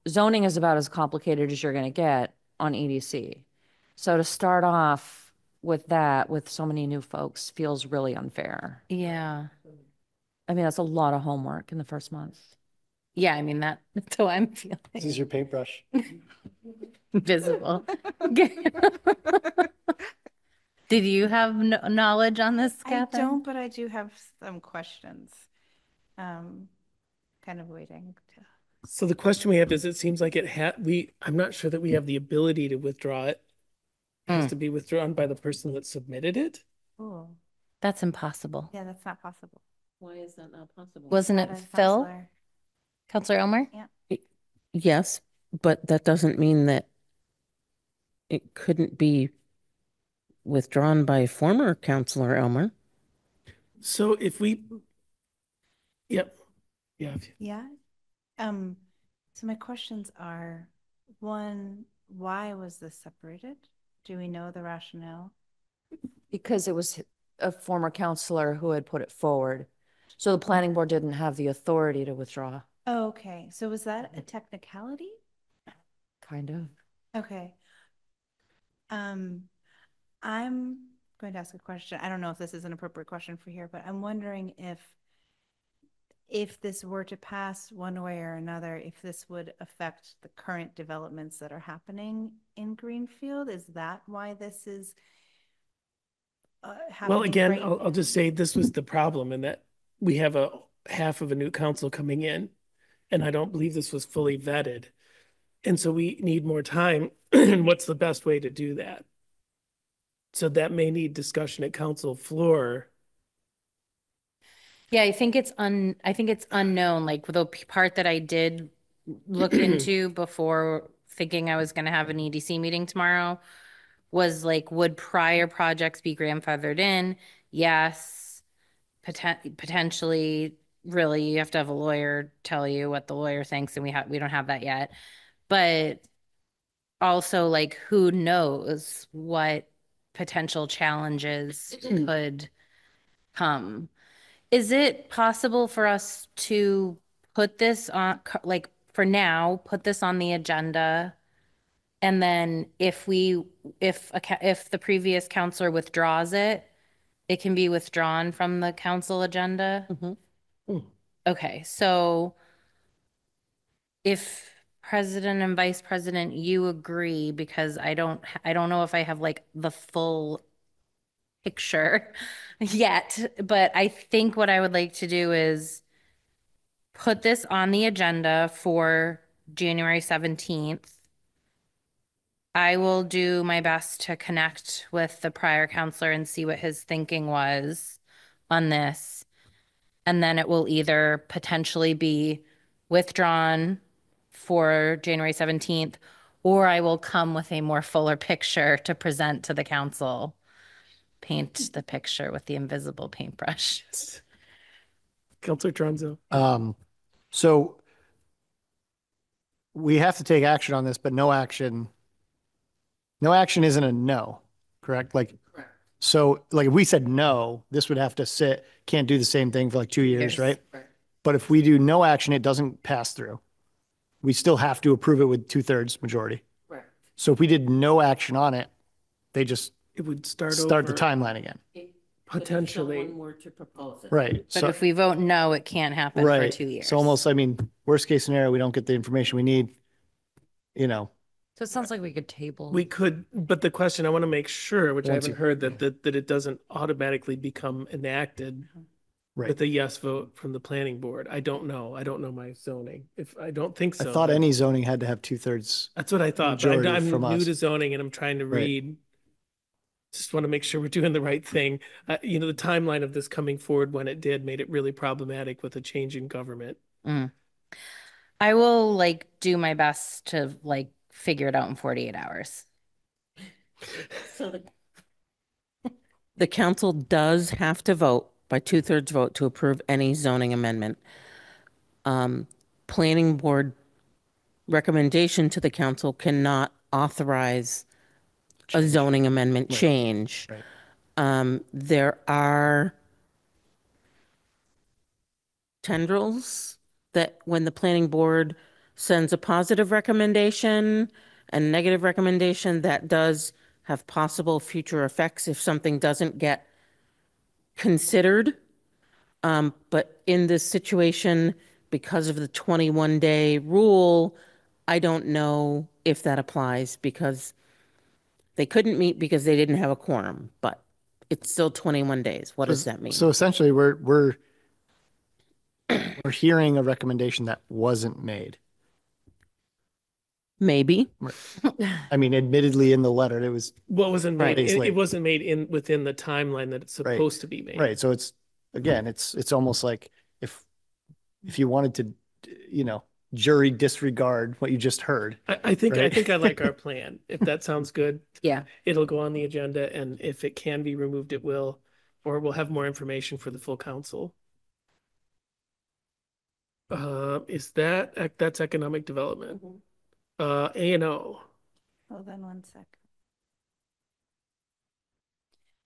zoning is about as complicated as you're going to get on EDC. So to start off with that, with so many new folks, feels really unfair. Yeah. I mean, that's a lot of homework in the first month. Yeah, I mean that's how I'm feeling. This is your paintbrush. Visible. Did you have knowledge on this, I Catherine? don't, but I do have some questions. Kind of waiting to. So the question we have is, it seems like I'm not sure that we have the ability to withdraw it. It has to be withdrawn by the person that submitted it. Oh, That's impossible. yeah, that's not possible. Why is that not possible? Wasn't it Not a Phil? counselor. Counselor Elmer? Yeah. Yes, but that doesn't mean that it couldn't be withdrawn by former Counselor Elmer. So if we, yep, yeah. Yeah. So my questions are, one, why was this separated? Do we know the rationale? Because it was a former counselor who had put it forward. So the planning board didn't have the authority to withdraw, Oh, okay. So was that a technicality? kind of. Okay. I'm going to ask a question. I don't know if this is an appropriate question for here, but I'm wondering if this were to pass one way or another, if this would affect the current developments that are happening in Greenfield. Is that why this is Well, happening again, right? I'll just say this was the problem in that we have a half of a new council coming in, and I don't believe this was fully vetted. And so we need more time. And what's the best way to do that? So that may need discussion at council floor. Yeah, I think it's unknown. Like the part that I did look into before thinking I was going to have an EDC meeting tomorrow was like, would prior projects be grandfathered in? Yes. Potentially, really, you have to have a lawyer tell you what the lawyer thinks, and we don't have that yet. But also, like, who knows what potential challenges could come? Is it possible for us to put this on, like, for now, put this on the agenda? And then if the previous counselor withdraws it, it can be withdrawn from the council agenda? Okay, so if president and vice president, you agree, because I don't know if I have like the full picture yet, but I think what I would like to do is put this on the agenda for January 17th. I will do my best to connect with the prior counselor and see what his thinking was on this. And then it will either potentially be withdrawn for January 17th, or I will come with a more fuller picture to present to the council. Paint the picture with the invisible paintbrush. Counselor Tronzo. So we have to take action on this, but no action isn't a no, correct? So like if we said no, this would have to sit, can't do the same thing for like 2 years, right? But if we do no action, it doesn't pass through. We still have to approve it with 2/3 majority. Right. So if we did no action on it, they just It would start the over timeline again. potentially. If someone were to propose it. Right. But So, if we vote no, it can't happen for right. 2 years. So almost, I mean, worst case scenario, we don't get the information we need, you know. So it sounds like we could table. We could, but the question I want to make sure, which I Once haven't you- heard, that it doesn't automatically become enacted Right. with a yes vote from the planning board. I don't know. I don't know my zoning. I don't think I so. thought but any zoning had to have 2/3. That's what I thought. But majority I'm from new us. to zoning and I'm trying to Right. read. Just want to make sure we're doing the right thing. You know, the timeline of this coming forward when it did made it really problematic with a change in government. Mm. I will like do my best to like figure it out in 48 hours. So the council does have to vote by 2/3 vote to approve any zoning amendment. Planning board recommendation to the council cannot authorize a zoning amendment Right. change. Right. There are tendrils that when the planning board sends a positive recommendation and negative recommendation, that does have possible future effects if something doesn't get considered. But in this situation, because of the 21-day rule, I don't know if that applies because they couldn't meet because they didn't have a quorum, but it's still 21 days. What does that mean? So essentially, we're hearing a recommendation that wasn't made. Maybe. I mean, admittedly, in the letter, it was What wasn't made, days it late. wasn't made within the timeline that it's Right. supposed to be made. Right. So it's again, it's almost like if you wanted to, you know, jury disregard what you just heard. I think Right. I like our plan. If that sounds good, Yeah. it'll go on the agenda, and if it can be removed, it will, or we'll have more information for the full council. Is that's economic development? A&O. Hold on one sec.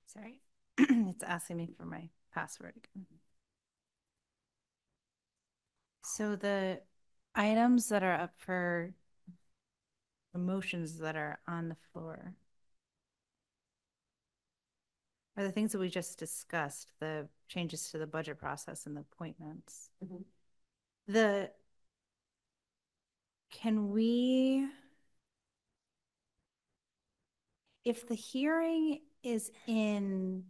Sorry. It's asking me for my password again. So the items that are up for the motions that are on the floor are the things that we just discussed, the changes to the budget process and the appointments. Can we, if the hearing is in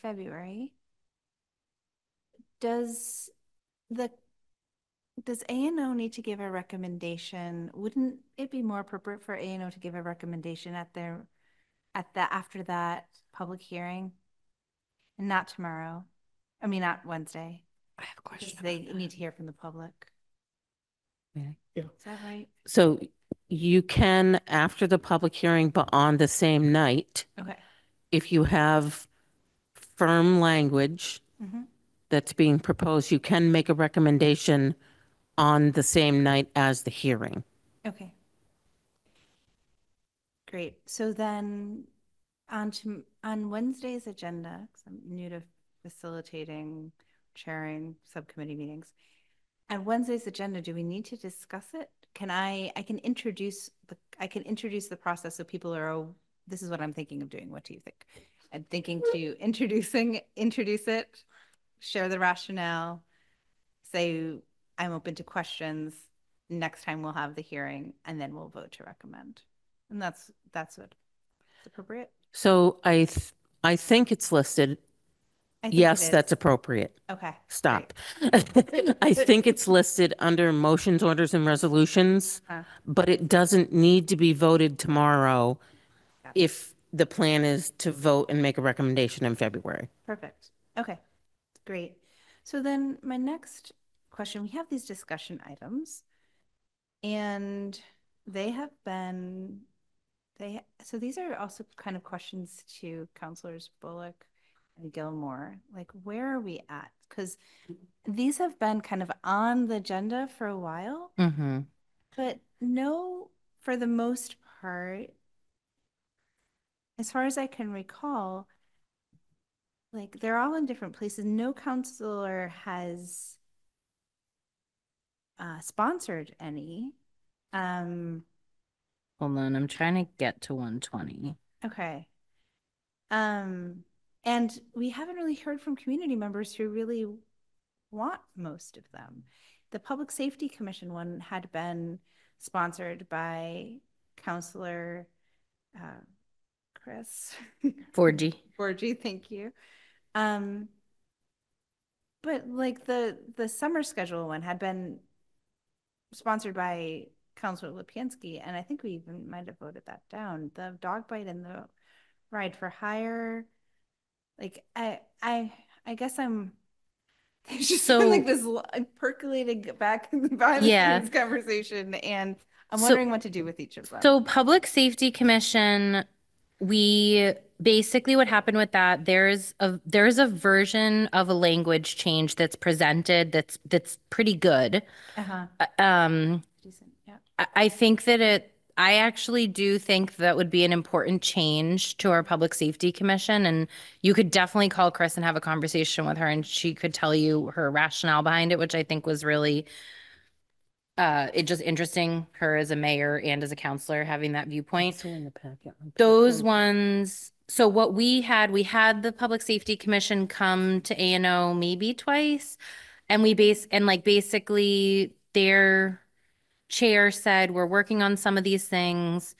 February, does A&O need to give a recommendation? Wouldn't it be more appropriate for A&O to give a recommendation after that public hearing? And not tomorrow. I mean, not Wednesday. I have a question. They need to hear from the public. Yeah. Is that right? So you can, after the public hearing, but on the same night, Okay. if you have firm language that's being proposed, you can make a recommendation on the same night as the hearing. Okay. Great. So then on Wednesday's agenda, because I'm new to facilitating, chairing subcommittee meetings. On Wednesday's agenda, do we need to discuss it? I can introduce the process so people are, oh, this is what I'm thinking of doing. What do you think? I'm thinking to introduce it, share the rationale, say I'm open to questions. Next time we'll have the hearing and then we'll vote to recommend. And that's what is appropriate. So I think it's listed. I think Yes, it is. that's appropriate. Okay. Stop. I think it's listed under motions, orders, and resolutions, but it doesn't need to be voted tomorrow if the plan is to vote and make a recommendation in February. Perfect. Okay, great. So then my next question, we have these discussion items and so these are also kind of questions to Councilors Bullock and Gilmore. Like, where are we at? Because these have been kind of on the agenda for a while, but no, for the most part, as far as I can recall, like they're all in different places. No counselor has sponsored any. Hold on, I'm trying to get to 120. Okay. And we haven't really heard from community members who really want most of them. The Public Safety Commission one had been sponsored by Counselor Chris 4G. 4G, thank you. But like the summer schedule one had been sponsored by Councilor Lipinski, and I think we even might have voted that down. The dog bite and the ride for hire. Like I guess I'm there's just been like this percolating back behind the Yeah. scenes conversation, and I'm So- wondering what to do with each of them. So Public Safety Commission, we basically what happened with that, there's a version of a language change that's presented that's pretty good. Uh-huh. Um, Decent. Yeah. I think I actually do think that would be an important change to our Public Safety Commission. And you could definitely call Chris and have a conversation with her and she could tell you her rationale behind it, which I think was really it just interesting, her as a mayor and as a counselor having that viewpoint. Also in the packet. Those ones, so what we had the Public Safety Commission come to A&O maybe twice. And basically their chair said, we're working on some of these things.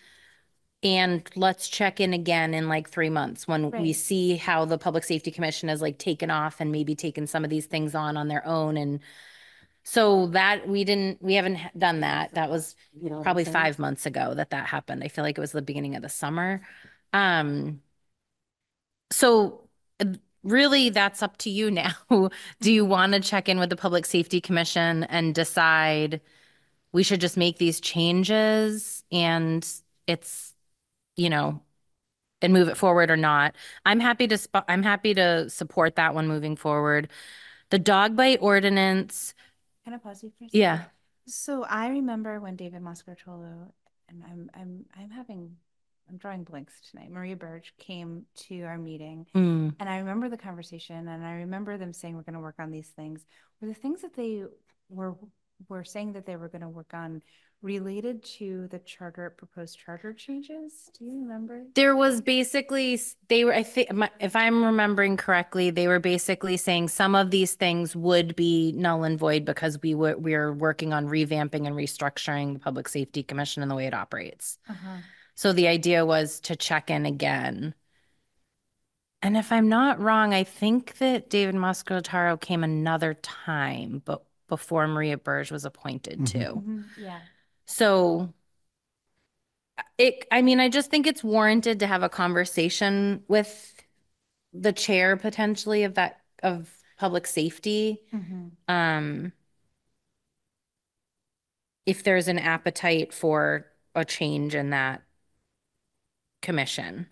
And let's check in again in like 3 months when we Right. see how the Public Safety Commission has like taken off and maybe taken some of these things on their own. And so that we haven't done that. That was You know what I'm probably saying? 5 months ago that happened. I feel like it was the beginning of the summer. Um, so really that's up to you now. Do you want to check in with the Public Safety Commission and decide we should just make these changes and it's, you know, and move it forward or not? I'm happy to support that one moving forward. The dog bite ordinance. Can I pause you for a second? Yeah. So I remember when David Moscartolo, and I'm drawing blanks tonight. Maria Birch came to our meeting, Mm. and I remember the conversation, and I remember them saying we're going to work on these things. Were the things that they were saying that they were going to work on related to the proposed charter changes? Do you remember? There was basically, I think, if I'm remembering correctly, they were basically saying some of these things would be null and void because we're working on revamping and restructuring the Public Safety Commission and the way it operates. Uh-huh. So the idea was to check in again. And if I'm not wrong, I think that David Moscataro came another time, but before Maria Burge was appointed too. Mm-hmm. Yeah. So I just think it's warranted to have a conversation with the chair potentially of public safety. Mm-hmm. If there's an appetite for a change in that commission.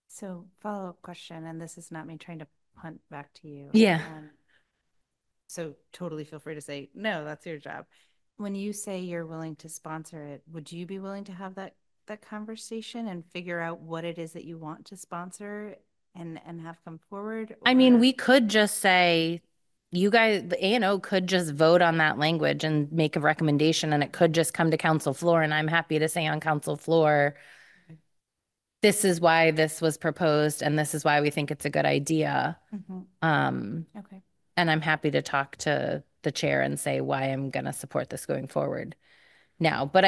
So follow-up question, and this is not me trying to punt back to you. Yeah. So totally feel free to say, no, that's your job. When you say you're willing to sponsor it, would you be willing to have that conversation and figure out what it is that you want to sponsor and have come forward? I mean, we could just say, you guys, the A&O could just vote on that language and make a recommendation, and it could just come to council floor. And I'm happy to say on council floor, this is why this was proposed, and this is why we think it's a good idea. Okay. And I'm happy to talk to the chair and say why I'm going to support this going forward now. But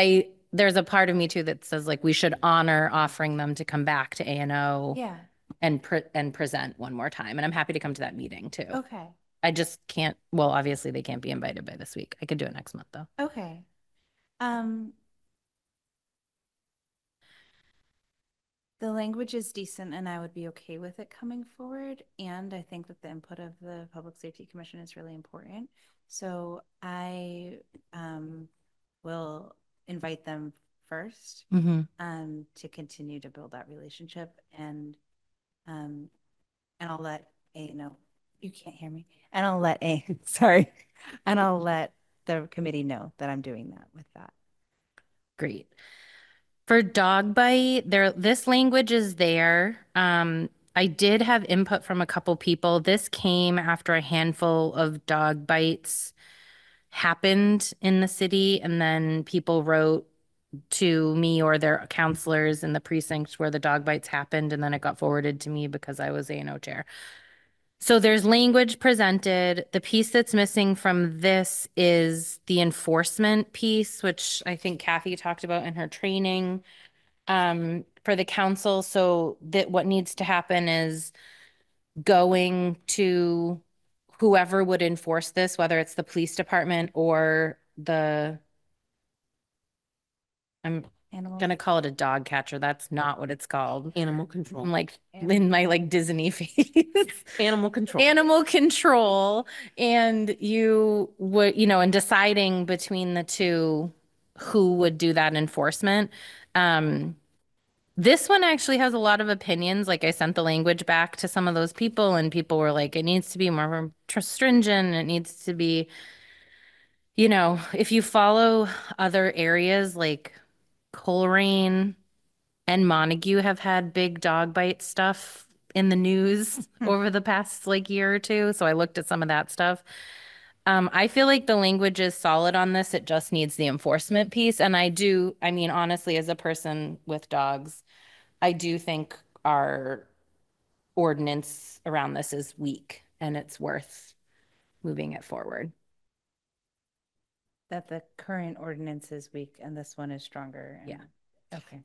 there's a part of me too that says like we should honor offering them to come back to A&O. Yeah. And present one more time. And I'm happy to come to that meeting too. Okay. I just can't, well, obviously they can't be invited by this week. I could do it next month though. Okay. The language is decent and I would be okay with it coming forward. And I think that the input of the Public Safety Commission is really important. So I will invite them first to continue to build that relationship. And I'll let you can't hear me. And I'll let sorry. And I'll let the committee know that I'm doing that with that. Great. For dog bite, this language is there. I did have input from a couple people. This came after a handful of dog bites happened in the city, and then people wrote to me or their counselors in the precinct where the dog bites happened, and then it got forwarded to me because I was A&O chair. So there's language presented. The piece that's missing from this is the enforcement piece, which I think Kathy talked about in her training for the council. So that what needs to happen is going to whoever would enforce this, whether it's the police department or I'm Animal. gonna call it a dog catcher. That's not what it's called. Animal control. I'm like in my like Disney face. Animal control. Animal control. And you would, in deciding between the two, who would do that enforcement. This one actually has a lot of opinions. Like I sent the language back to some of those people, and people were like, it needs to be more stringent. It needs to be, if you follow other areas like Coleraine and Montague have had big dog bite stuff in the news over the past like year or two. So I looked at some of that stuff. I feel like the language is solid on this. It just needs the enforcement piece. And I mean, honestly, as a person with dogs, I do think our ordinance around this is weak and it's worth moving it forward. That the current ordinance is weak and this one is stronger. Yeah. Okay.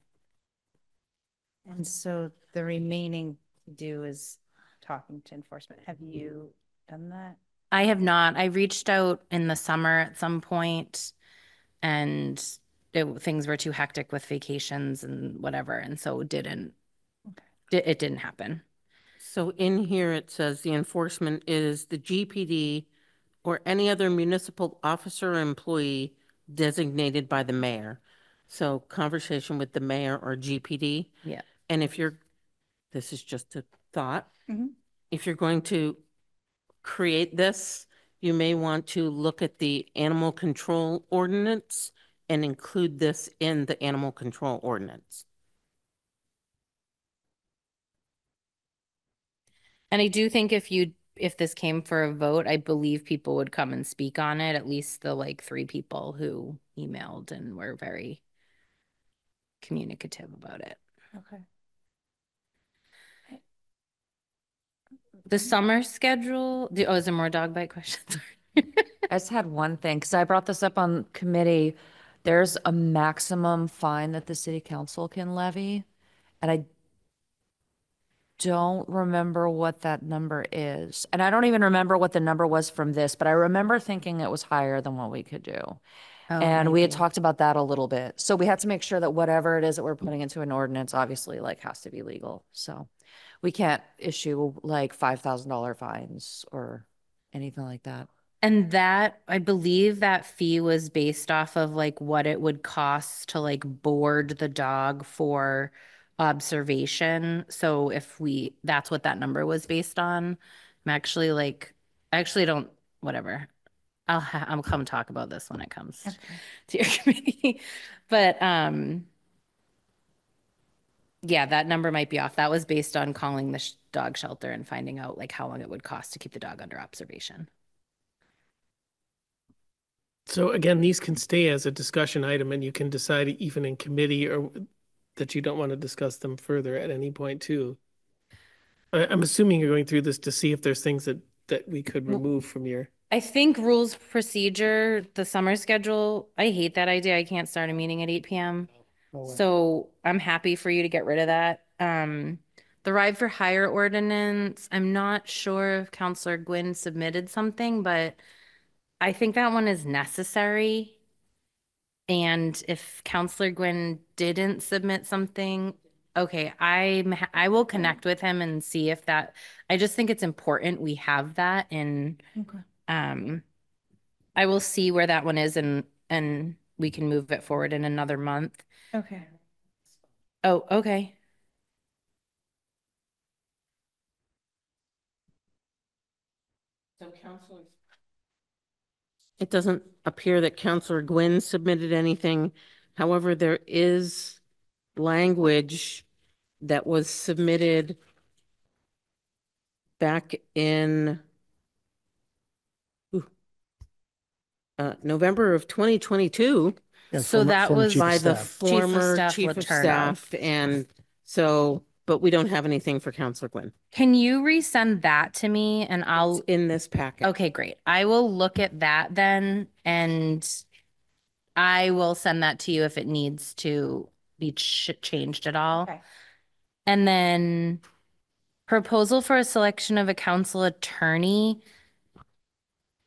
And so the remaining to do is talking to enforcement. Have you done that? I have not. I reached out in the summer at some point, and things were too hectic with vacations and whatever, and so it didn't happen. So in here, it says the enforcement is the GPD or any other municipal officer or employee designated by the mayor. So conversation with the mayor or GPD. Yeah. And this is just a thought. Mhm. If you're going to create this, you may want to look at the animal control ordinance and include this in the animal control ordinance. And I do think if this came for a vote, I believe people would come and speak on it, at least the like 3 people who emailed and were very communicative about it. Okay. The summer schedule, is there more dog bite questions? I just had one thing, because I brought this up on committee. There's a maximum fine that the city council can levy, and I don't remember what that number is. And I don't even remember what the number was from this, but I remember thinking it was higher than what we could do. And we had talked about that a little bit. So we had to make sure that whatever it is that we're putting into an ordinance, obviously, like, has to be legal. So we can't issue like $5,000 fines or anything like that. And that, I believe that fee was based off of like what it would cost to like board the dog for observation. So that's what that number was based on. I'm actually like, I actually don't, whatever. I'll come talk about this when it comes to your committee. But yeah, that number might be off. That was based on calling the dog shelter and finding out like how long it would cost to keep the dog under observation. So again, these can stay as a discussion item and you can decide even in committee or that you don't want to discuss them further at any point too. I'm assuming you're going through this to see if there's things that we could remove from your. I think rules procedure, the summer schedule, I hate that idea. I can't start a meeting at 8 p.m. So I'm happy for you to get rid of that. The ride for hire ordinance, I'm not sure if Counselor Gwynn submitted something, but I think that one is necessary. And if Counselor Gwynn didn't submit something, okay, I will connect with him and see if I just think it's important we have that and I will see where that one is and we can move it forward in another month. Okay. Oh, okay. So Counselor, it doesn't appear that Counselor Gwynn submitted anything. However, there is language that was submitted back in November of 2022 So that was by the Chief of former Staff Chief of Letourneau. Staff. And so, but we don't have anything for Counselor Gwynn. Can you resend that to me and It's in this packet. Okay, great. I will look at that then and I will send that to you if it needs to be changed at all. Okay. And then proposal for a selection of a council attorney.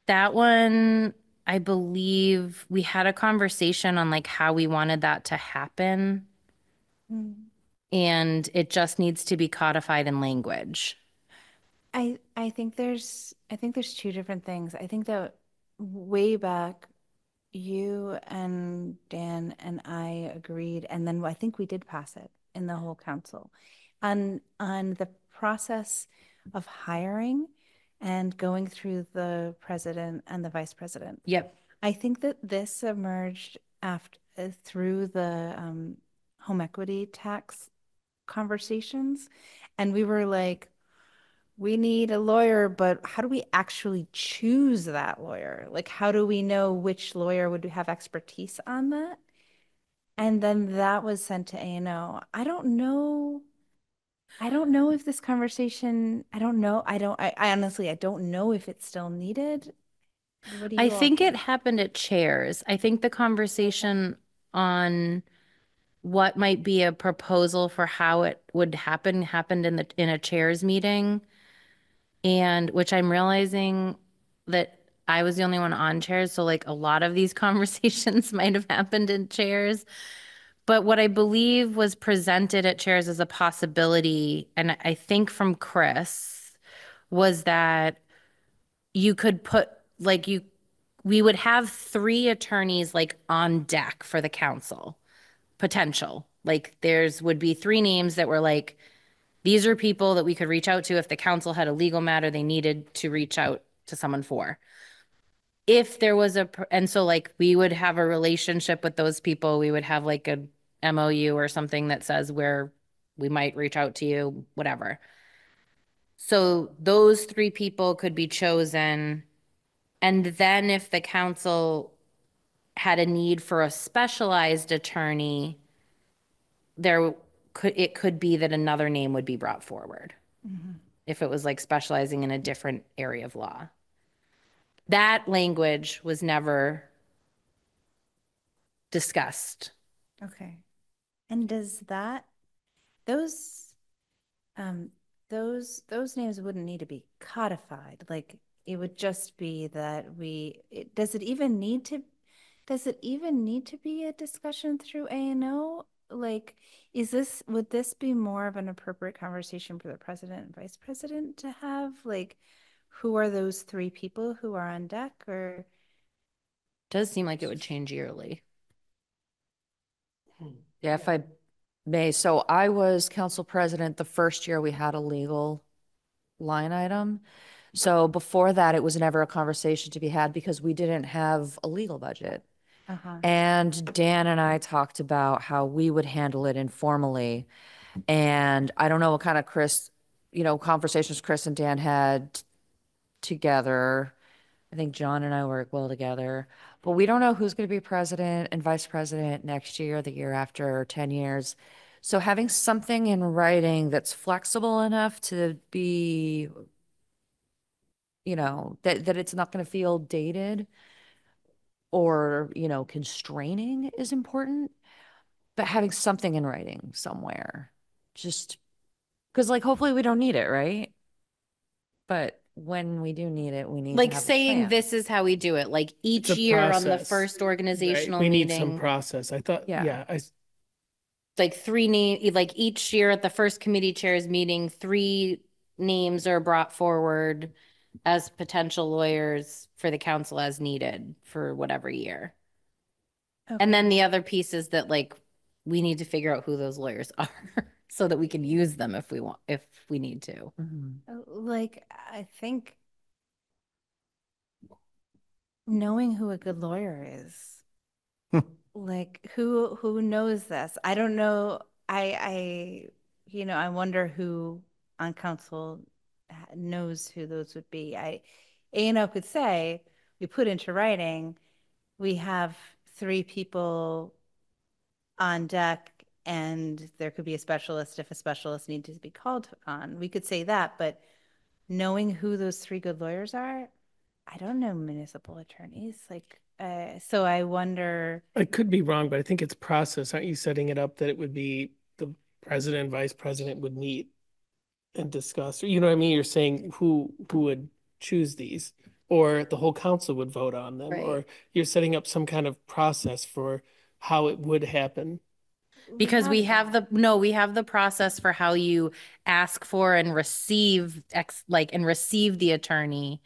That one, I believe we had a conversation on like how we wanted that to happen, Mm. and it just needs to be codified in language. I think there's two different things. I think that way back, you and Dan and I agreed, and then I think we did pass it in the whole council on the process of hiring and going through the president and the vice president. Yep. I think that this emerged after through the home equity tax conversations, and we were like, we need a lawyer, but how do we actually choose that lawyer? Like, how do we know which lawyer would have expertise on that? And then that was sent to A&O. I don't know. I don't know if this conversation, I don't know. I honestly, I don't know if it's still needed. What do I you all think it think? happened at chairs. I think the conversation on what might be a proposal for how it would happen happened in a chairs meeting, and which I'm realizing that I was the only one on chairs, so like a lot of these conversations might have happened in chairs. But what I believe was presented at chairs as a possibility, and I think from Chris, was that you could put like you we would have three attorneys like on deck for the council potential. Like there's would be three names that were like, these are people that we could reach out to if the council had a legal matter they needed to reach out to someone for. If there was and so like we would have a relationship with those people, we would have like a MOU or something that says where we might reach out to you, whatever. So those three people could be chosen. And then if the council had a need for a specialized attorney, it could be that another name would be brought forward Mhm. if it was like specializing in a different area of law. That language was never discussed. Okay. And does that those um those names wouldn't need to be codified. Like it would just be that does it even need to be a discussion through A&O? Like, would this be more of an appropriate conversation for the president and vice president to have? Like, who are those three people who are on deck? Or Does seem like it would change yearly. Yeah, if I may. So I was council president the first year we had a legal line item. So before that, it was never a conversation to be had because we didn't have a legal budget. uh-huh. And Dan and I talked about how we would handle it informally. And I don't know what kind of conversations Chris and Dan had together. I think John and I work well together, but we don't know who's going to be president and vice president next year, the year after, or 10 years. So having something in writing that's flexible enough to be, that it's not going to feel dated or, constraining is important, but having something in writing somewhere, just because like hopefully we don't need it, right? But when we do need it, we need to Like have a saying plan. this is how we do it, like It's each a year on the process, first right? organizational We need some meeting, process. I thought, Yeah. like like each year at the first committee chairs meeting, three names are brought forward as potential lawyers for the council as needed for whatever year. And then Okay. the other piece is that like we need to figure out who those lawyers are so that we can use them if we need to. Mhm. Like, I think knowing who a good lawyer is, like who knows this? I don't know. I wonder who on council knows who those would be. A&O could say, we put into writing, we have three people on deck and there could be a specialist if a specialist needs to be called on. We could say that, but knowing who those three good lawyers are, I don't know municipal attorneys. Like, so I wonder. I could be wrong, but I think it's process. Aren't you setting it up that it would be the president, vice president would meet and discuss? Or, you know what I mean? You're saying who would choose these, or the whole council would vote on them, or Right. you're setting up some kind of process for how it would happen. Because we have that. we have the process for how you ask for and receive and receive the attorney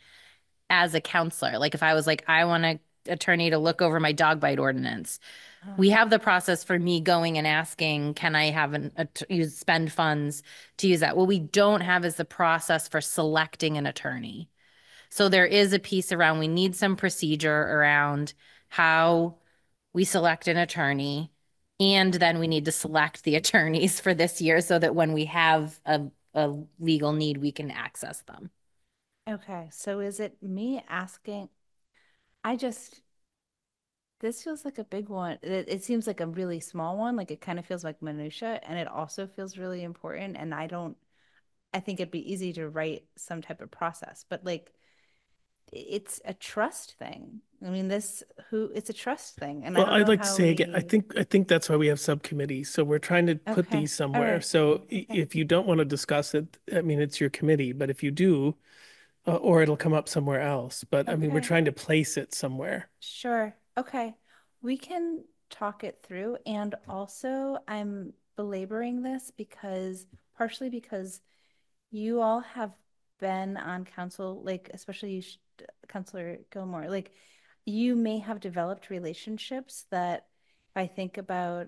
as a counselor. Like if I was like, I want an attorney to look over my dog bite ordinance. We have the process for me going and asking, can I have spend funds to use that? What we don't have is the process for selecting an attorney. So there is a piece around, we need some procedure around how we select an attorney. And then we need to select the attorneys for this year so that when we have a legal need, we can access them. Okay, so is it me asking? I just, this feels like a big one. It seems like a really small one. Like it kind of feels like minutia, and it also feels really important. And I think it'd be easy to write some type of process, but like it's a trust thing. I mean, it's a trust thing. And I Well, don't I'd know like to how say again, I think that's why we have subcommittees. So we're trying to put okay. these All somewhere. right. So Okay. if you don't want to discuss it, I mean, it's your committee, but if you do, or it'll come up somewhere else. But I mean, we're Okay. trying to place it somewhere. Sure. Okay. We can talk it through. And also, I'm belaboring this because partially because you all have been on council, like, especially you, Councilor Gilmore, like, you may have developed relationships that if I think about,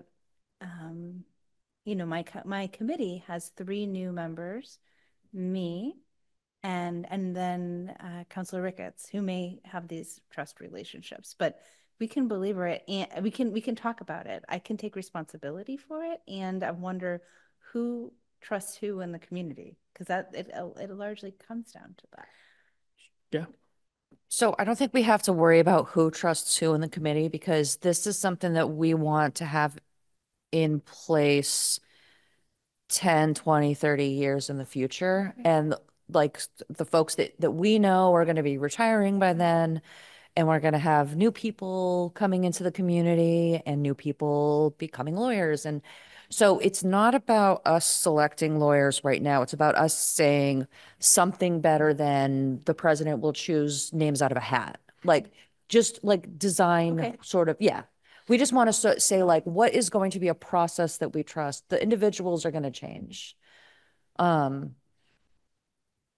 um, my committee has three new members, me, and then Councilor Ricketts, who may have these trust relationships. But we can belabor it, and we can talk about it. I can take responsibility for it, and I wonder who trusts who in the community, because it largely comes down to that. Yeah. So I don't think we have to worry about who trusts who in the committee because this is something that we want to have in place 10, 20, 30 years in the future. And like the folks that we know are going to be retiring by then, and we're going to have new people coming into the community and new people becoming lawyers. And so it's not about us selecting lawyers right now. It's about us saying something better than the president will choose names out of a hat. Like just like design Okay. sort of, yeah. We just want to say like what is going to be a process that we trust. The individuals are going to change. Um,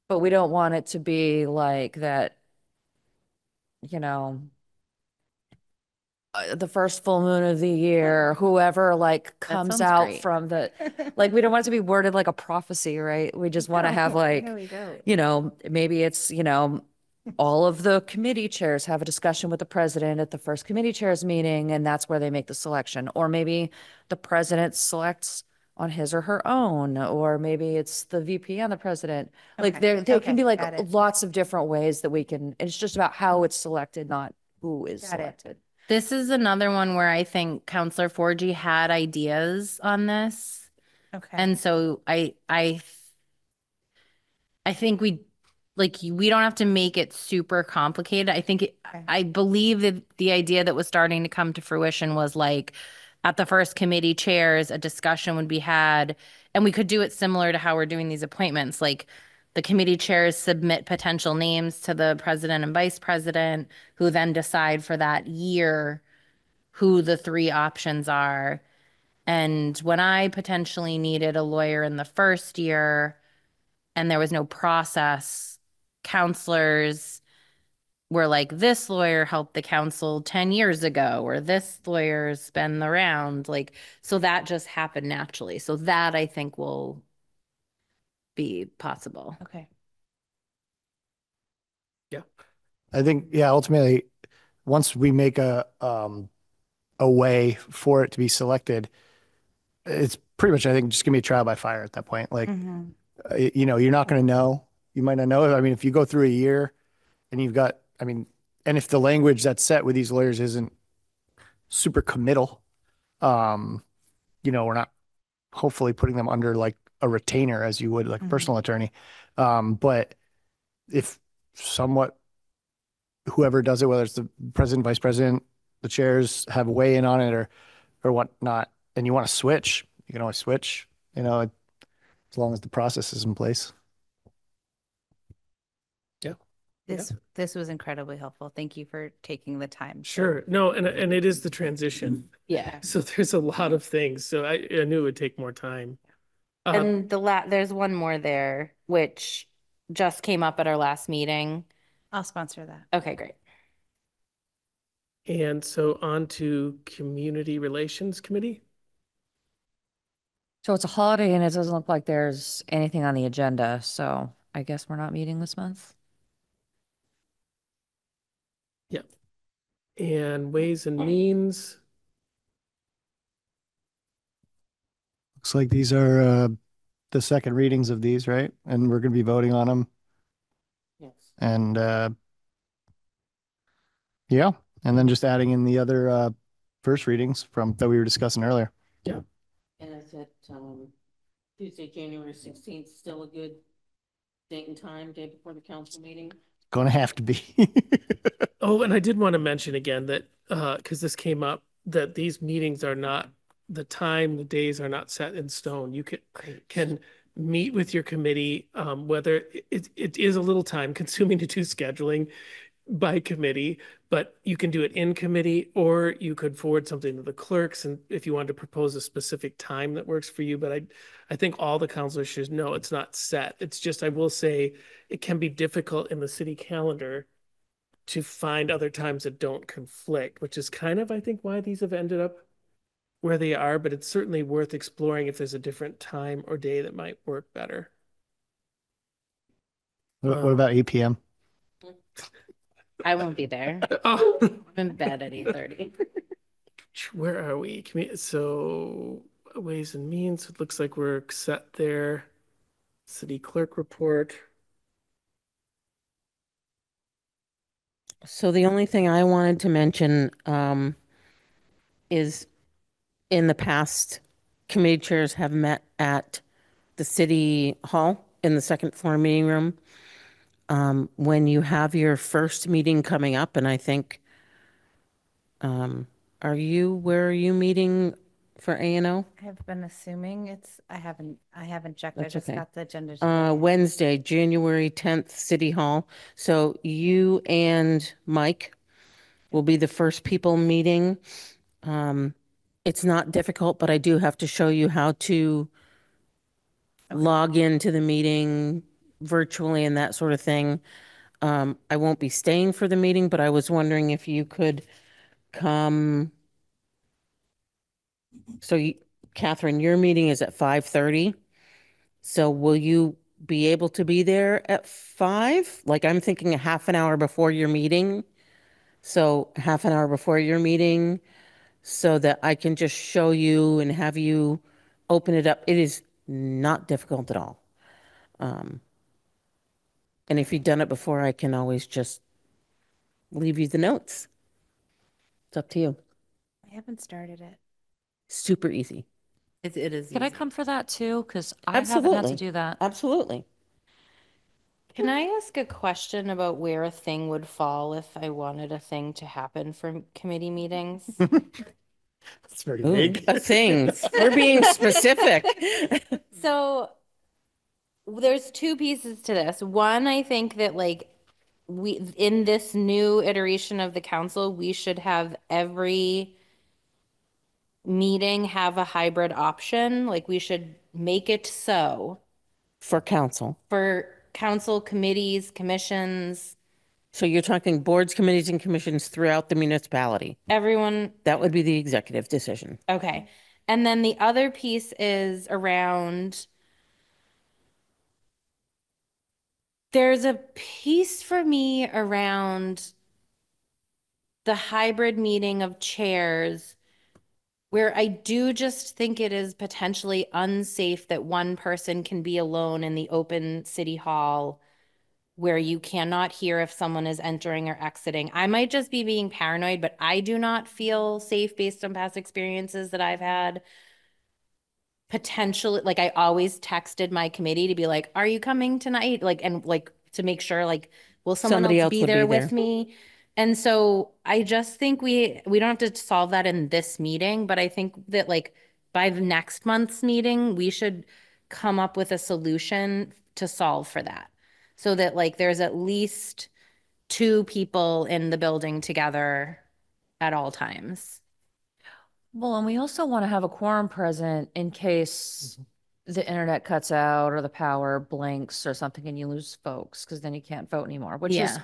but we don't want it to be like that, you know, the first full moon of the year, whoever like That comes sounds out great. from the, like, we don't want it to be worded like a prophecy, right? We just want to have like, No, we don't. maybe it's, all of the committee chairs have a discussion with the president at the first committee chairs meeting, and that's where they make the selection. Or maybe the president selects on his or her own, or maybe it's the VP on the president. Like Okay. there can be Okay. like Got it. lots of different ways that we can, it's just about how it's selected, not who is Got it. selected. This is another one where I think Counselor Forgy had ideas on this. Okay. And so I think we don't have to make it super complicated. Okay. I believe that the idea that was starting to come to fruition was like at the first committee chairs, a discussion would be had, and we could do it similar to how we're doing these appointments. Like the committee chairs submit potential names to the president and vice president, who then decide for that year who the three options are. And when I potentially needed a lawyer in the first year, and there was no process, counselors were like, this lawyer helped the council 10 years ago, or this lawyer's been around. Like, so that just happened naturally. So that I think will be possible. Okay. Yeah. I think, yeah, ultimately, once we make a way for it to be selected, it's pretty much, I think, just gonna be a trial by fire at that point. Like, Mhm. you're not gonna know. You might not know. I mean, if you go through a year and you've got, I mean, and if the language that's set with these lawyers isn't super committal, um, we're not hopefully putting them under like a retainer as you would like a Mhm. personal attorney. But if somewhat whoever does it, whether it's the president, vice president, the chairs have a weigh in on it or whatnot, and you want to switch, you can always switch, as long as the process is in place. Yeah. This was incredibly helpful. Thank you for taking the time. Sure. No, and it is the transition. Yeah. So there's a lot of things. So I knew it would take more time. And there's one more there, which just came up at our last meeting. I'll sponsor that. Okay, great. And so on to Community Relations Committee. So it's a holiday and it doesn't look like there's anything on the agenda, so I guess we're not meeting this month. Yep. And Ways and Means. Looks like these are the second readings of these, right? And we're going to be voting on them. Yes. And yeah, and then just adding in the other first readings from that we were discussing earlier. Yeah. And is it Tuesday, January 16th, still a good date and time, day before the council meeting? Going to have to be. Oh, and I did want to mention again that because this came up, that these meetings are not the time, the days are not set in stone. You can meet with your committee, whether it is a little time consuming to do scheduling by committee, but you can do it in committee, or you could forward something to the clerks, and if you wanted to propose a specific time that works for you. But I think all the councilors should know it's not set. It's just, I will say, it can be difficult in the city calendar to find other times that don't conflict, which is kind of, I think, why these have ended up where they are, but it's certainly worth exploring if there's a different time or day that might work better. What about 8 p.m.? I won't be there. Oh, I'm in bed at 8:30. where are we? So Ways and Means, it looks like we're set there. City clerk report. So the only thing I wanted to mention is in the past, committee chairs have met at the city hall in the second floor meeting room. When you have your first meeting coming up, and I think, where are you meeting for A&O? I've been assuming I haven't checked. I That's just okay. got the agenda today. Wednesday, January 10th, City Hall. So you and Mike will be the first people meeting. It's not difficult, but I do have to show you how to log into the meeting virtually and that sort of thing. I won't be staying for the meeting, but I was wondering if you could come. So Catherine, your meeting is at 5:30. So will you be able to be there at 5? Like I'm thinking a half an hour before your meeting. So half an hour before your meeting so that I can just show you and have you open it up. It is not difficult at all. And if you've done it before, I can always just leave you the notes. It's up to you. I haven't started it. Super easy. It is Can I easy. come for that too? Because I haven't had to Absolutely. do that. Absolutely. Can I ask a question about where a thing would fall if I wanted a thing to happen for committee meetings? It's very Ooh, vague. things. We're being specific. So there's two pieces to this. One, I think that like we in this new iteration of the council, we should have every meeting have a hybrid option. Like we should make it so For council. for council committees, commissions, So you're talking boards, committees, and commissions throughout the municipality. everyone. That would be the executive decision. Okay. And then the other piece is around there's a piece for me around the hybrid meeting of chairs where I do just think it is potentially unsafe that one person can be alone in the open city hall where you cannot hear if someone is entering or exiting. I might just be being paranoid, but I do not feel safe based on past experiences that I've had. Potentially, like I always texted my committee to be like, "Are you coming tonight?" Like, and like to make sure, like, will someone Somebody else else be would be there there. with me? And so I just think we don't have to solve that in this meeting, but I think that like by the next month's meeting, we should come up with a solution to solve for that. So that like there's at least two people in the building together at all times. Well, and we also want to have a quorum present in case the internet cuts out or the power blinks or something and you lose folks, because then you can't vote anymore, which is Yeah.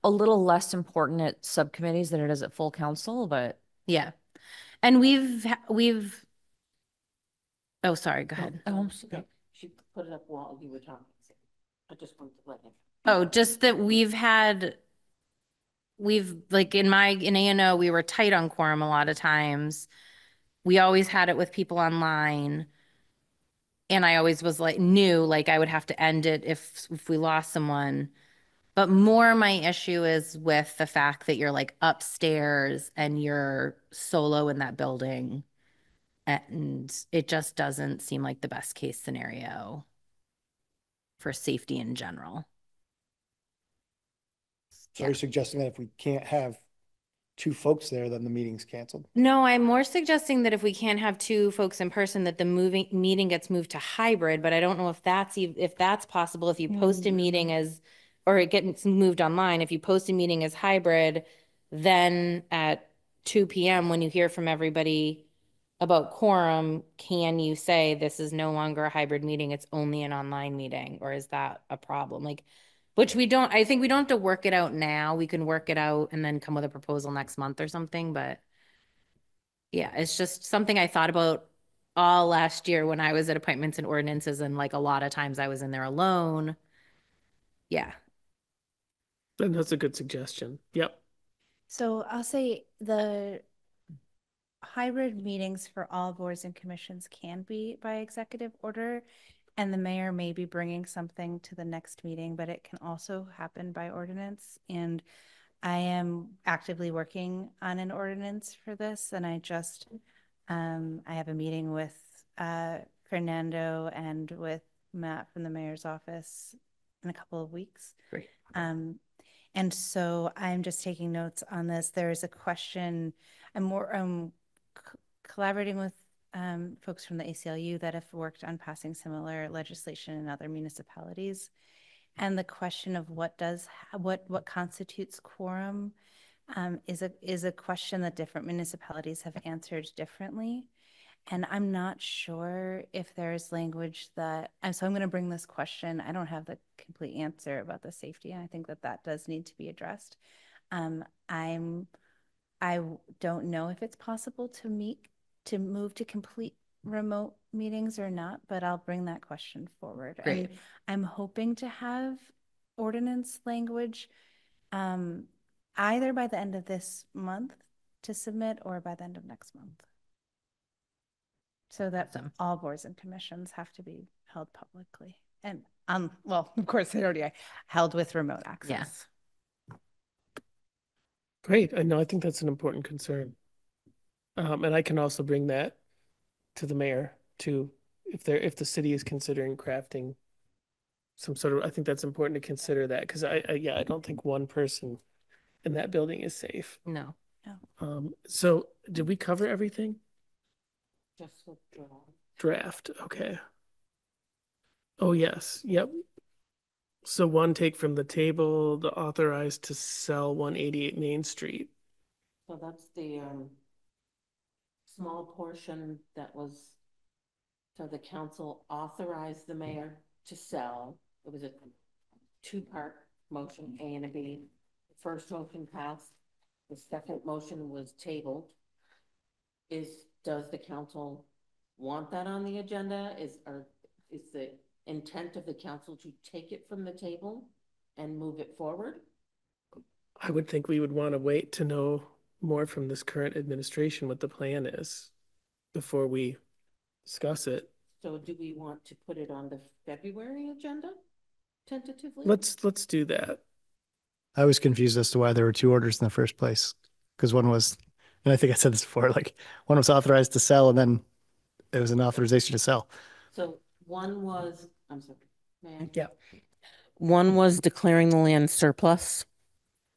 a little less important at subcommittees than it is at full council, but Yeah. And we've, oh, sorry, go ahead. She put it up while you were talking. I just wanted to let you. Oh, just that we've like in A&O, we were tight on quorum a lot of times. We always had it with people online. And I always was like, knew like I would have to end it if we lost someone. But more my issue is with the fact that you're like upstairs and you're solo in that building. And it just doesn't seem like the best case scenario for safety in general. So you're suggesting that if we can't have two folks there, then the meeting's canceled? No, I'm more suggesting that if we can't have two folks in person, that the meeting gets moved to hybrid, but I don't know if that's possible if you post a meeting as, or it gets moved online. If you post a meeting as hybrid, then at 2 p.m. when you hear from everybody about quorum, can you say this is no longer a hybrid meeting, it's only an online meeting, or is that a problem? Like, which I think we don't have to work it out now. We can work it out and then come with a proposal next month or something, but yeah, it's just something I thought about all last year when I was at appointments and ordinances, and like a lot of times I was in there alone. Yeah. And that's a good suggestion. Yep. So I'll say the hybrid meetings for all boards and commissions can be by executive order, and the mayor may be bringing something to the next meeting, but it can also happen by ordinance. And I am actively working on an ordinance for this, and I have a meeting with Fernando and with Matt from the mayor's office in a couple of weeks. Great. And so I'm just taking notes on this. There is a question. I'm more collaborating with folks from the ACLU that have worked on passing similar legislation in other municipalities. And the question of what constitutes quorum is a question that different municipalities have answered differently. And I'm not sure if there's language so I'm going to bring this question. I don't have the complete answer about the safety, and I think that does need to be addressed. I don't know if it's possible to move to complete remote meetings or not, but I'll bring that question forward. Great. I'm hoping to have ordinance language either by the end of this month to submit or by the end of next month. So that all boards and commissions have to be held publicly. And well, of course, they already held with remote access. Yeah. Great. I think that's an important concern. And I can also bring that to the mayor too, if the city is considering crafting some sort of, I think that's important to consider that, because I don't think one person in that building is safe. No. So did we cover everything? Just withdraw. Draft, okay. Oh, yes, yep. So one take from the table, the authorized to sell 188 Main Street. So that's the small portion that was, so the council authorized the mayor to sell. It was a two-part motion, A and a B. The first motion passed. The second motion was tabled. Does the council want that on the agenda? Is the intent of the council to take it from the table and move it forward? I would think we would want to wait to know more from this current administration what the plan is before we discuss it. So do we want to put it on the February agenda tentatively? Let's do that. I was confused as to why there were two orders in the first place. Because one was, and I think I said this before, like one was authorized to sell and then it was an authorization to sell. So one was, I'm sorry, man. Yeah. One was declaring the land surplus.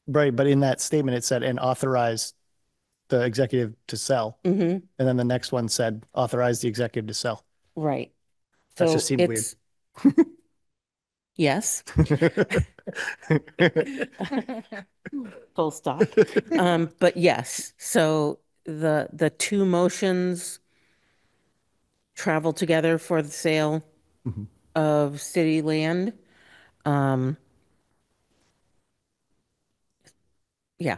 Right, but in that statement, it said, and authorize the executive to sell. Mm-hmm. And then the next one said, authorize the executive to sell. Right. That So just seemed weird. Yes, full stop. But yes, so the two motions travel together for the sale Mhm. of city land. Um, yeah,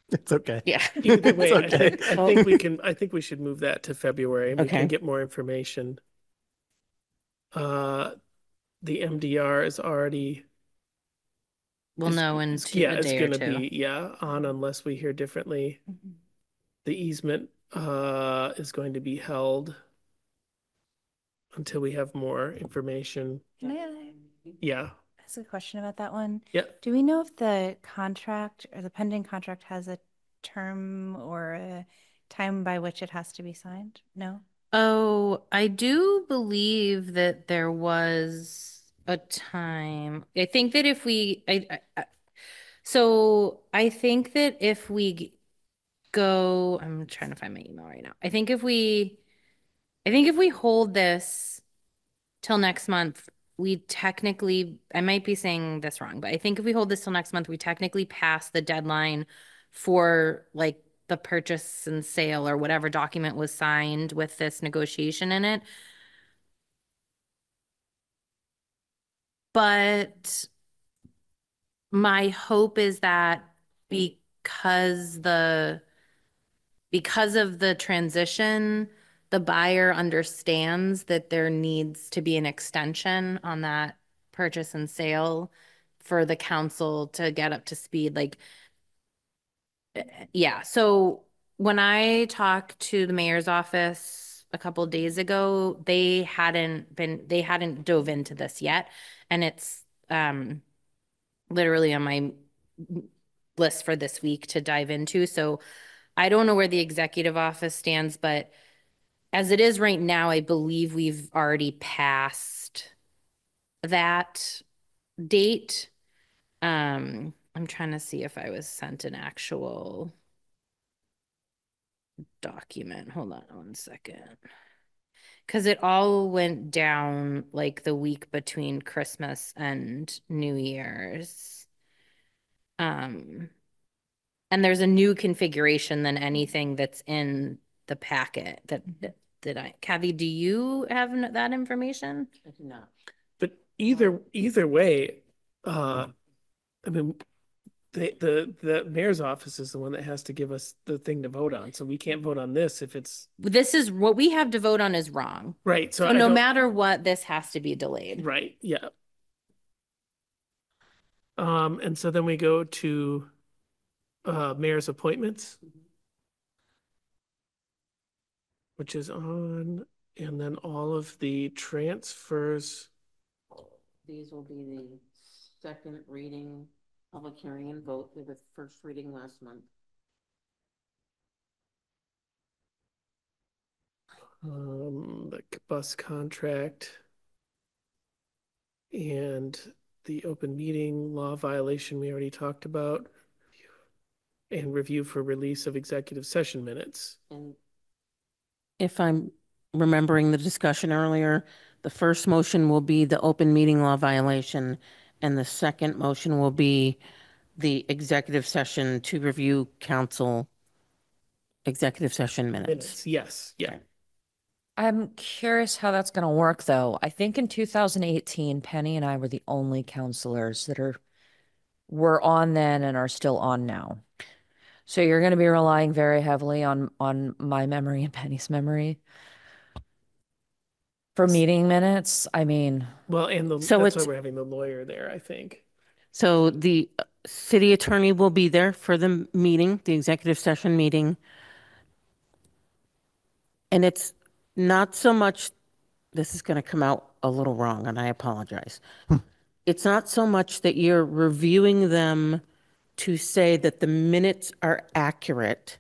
It's okay. yeah. Either It's way, okay. I think we should move that to February and we can Okay. get more information. Uh, the MDR is already, We'll know in yeah, a it's day or gonna two. be, yeah, on unless we hear differently. The easement, is going to be held until we have more information. Can I Yeah, ask a question about that one? yeah. Do we know if the contract or the pending contract has a term or a time by which it has to be signed? No? Oh, I do believe that there was a time. I think that if we, so I think that if we go, I'm trying to find my email right now. I think if we hold this till next month, we technically, I might be saying this wrong, but I think if we hold this till next month, we technically pass the deadline for like the purchase and sale or whatever document was signed with this negotiation in it. But my hope is that because because of the transition, the buyer understands that there needs to be an extension on that purchase and sale for the council to get up to speed. Like, yeah. So when I talked to the mayor's office a couple of days ago, they hadn't dove into this yet. And it's literally on my list for this week to dive into. So I don't know where the executive office stands, but as it is right now, I believe we've already passed that date. I'm trying to see if I was sent an actual document. Hold on one second. Because it all went down like the week between Christmas and New Year's. Um, and there's a new configuration than anything that's in the packet Kathy, do you have that information? I do not. But either way, I mean, the mayor's office is the one that has to give us the thing to vote on. So we can't vote on this if it's This is what we have to vote on is wrong. right. So So I no don't, matter what, this has to be delayed. right. Yeah. And so then we go to mayor's appointments, which is on, and then all of the transfers. These will be the second reading, public hearing and vote. We had the first reading last month. The bus contract and the open meeting law violation we already talked about, and review for release of executive session minutes. And if I'm remembering the discussion earlier, the first motion will be the open meeting law violation, and the second motion will be the executive session to review council executive session minutes. Yes, yeah. Okay. I'm curious how that's going to work, though. I think in 2018, Penny and I were the only counselors that were on then and are still on now. So you're going to be relying very heavily on my memory and Penny's memory for meeting minutes. I mean, Well, and So that's why it's we're having the lawyer there, I think. so the city attorney will be there for the meeting, the executive session meeting. And it's not so much, this is going to come out a little wrong, and I apologize. It's not so much that you're reviewing them to say that the minutes are accurate,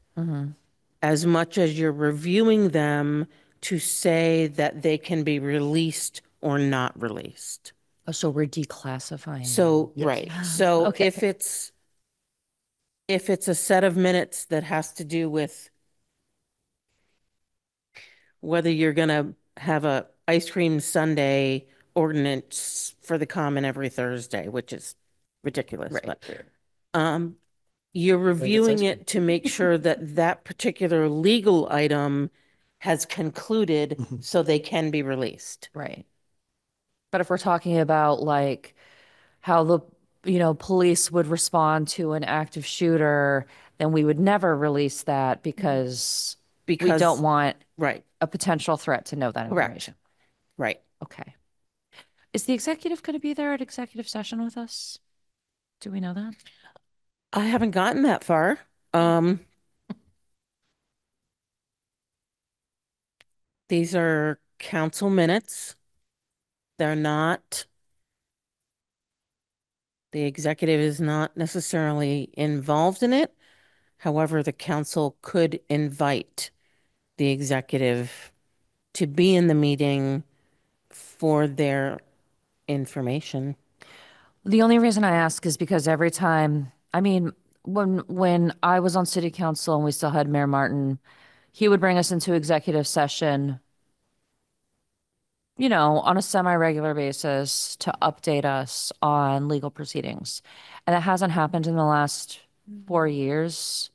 as much as you're reviewing them to say that they can be released or not released. oh, so we're declassifying. So, Yes. right. So Okay. if it's a set of minutes that has to do with whether you're going to have a ice cream sundae ordinance for the common every Thursday, which is ridiculous, Right. but you're reviewing it to make sure that that particular legal item has concluded Mhm. so they can be released. Right. But if we're talking about like how the, police would respond to an active shooter, then we would never release that because we Because, don't want right, a potential threat to know that correct, information. right. Okay. Is the executive going to be there at executive session with us? Do we know that? I haven't gotten that far. These are council minutes. They're not, the executive is not necessarily involved in it. However, the council could invite the executive to be in the meeting for their information. The only reason I ask is because every time, I mean, when I was on city council and we still had Mayor Martin, he would bring us into executive session, on a semi-regular basis to update us on legal proceedings. And it hasn't happened in the last 4 years.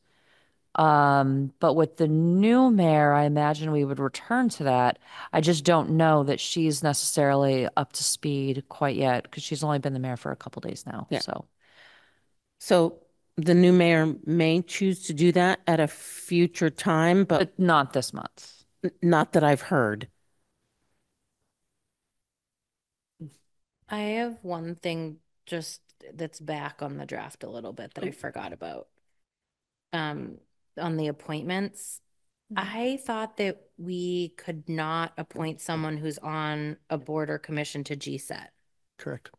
But with the new mayor, I imagine we would return to that. I just don't know that she's necessarily up to speed quite yet because she's only been the mayor for a couple days now. Yeah. So, So the new mayor may choose to do that at a future time, but but not this month. not that I've heard. I have one thing just that's back on the draft a little bit that I forgot about. On the appointments, I thought that we could not appoint someone who's on a board or commission to GSET. Correct.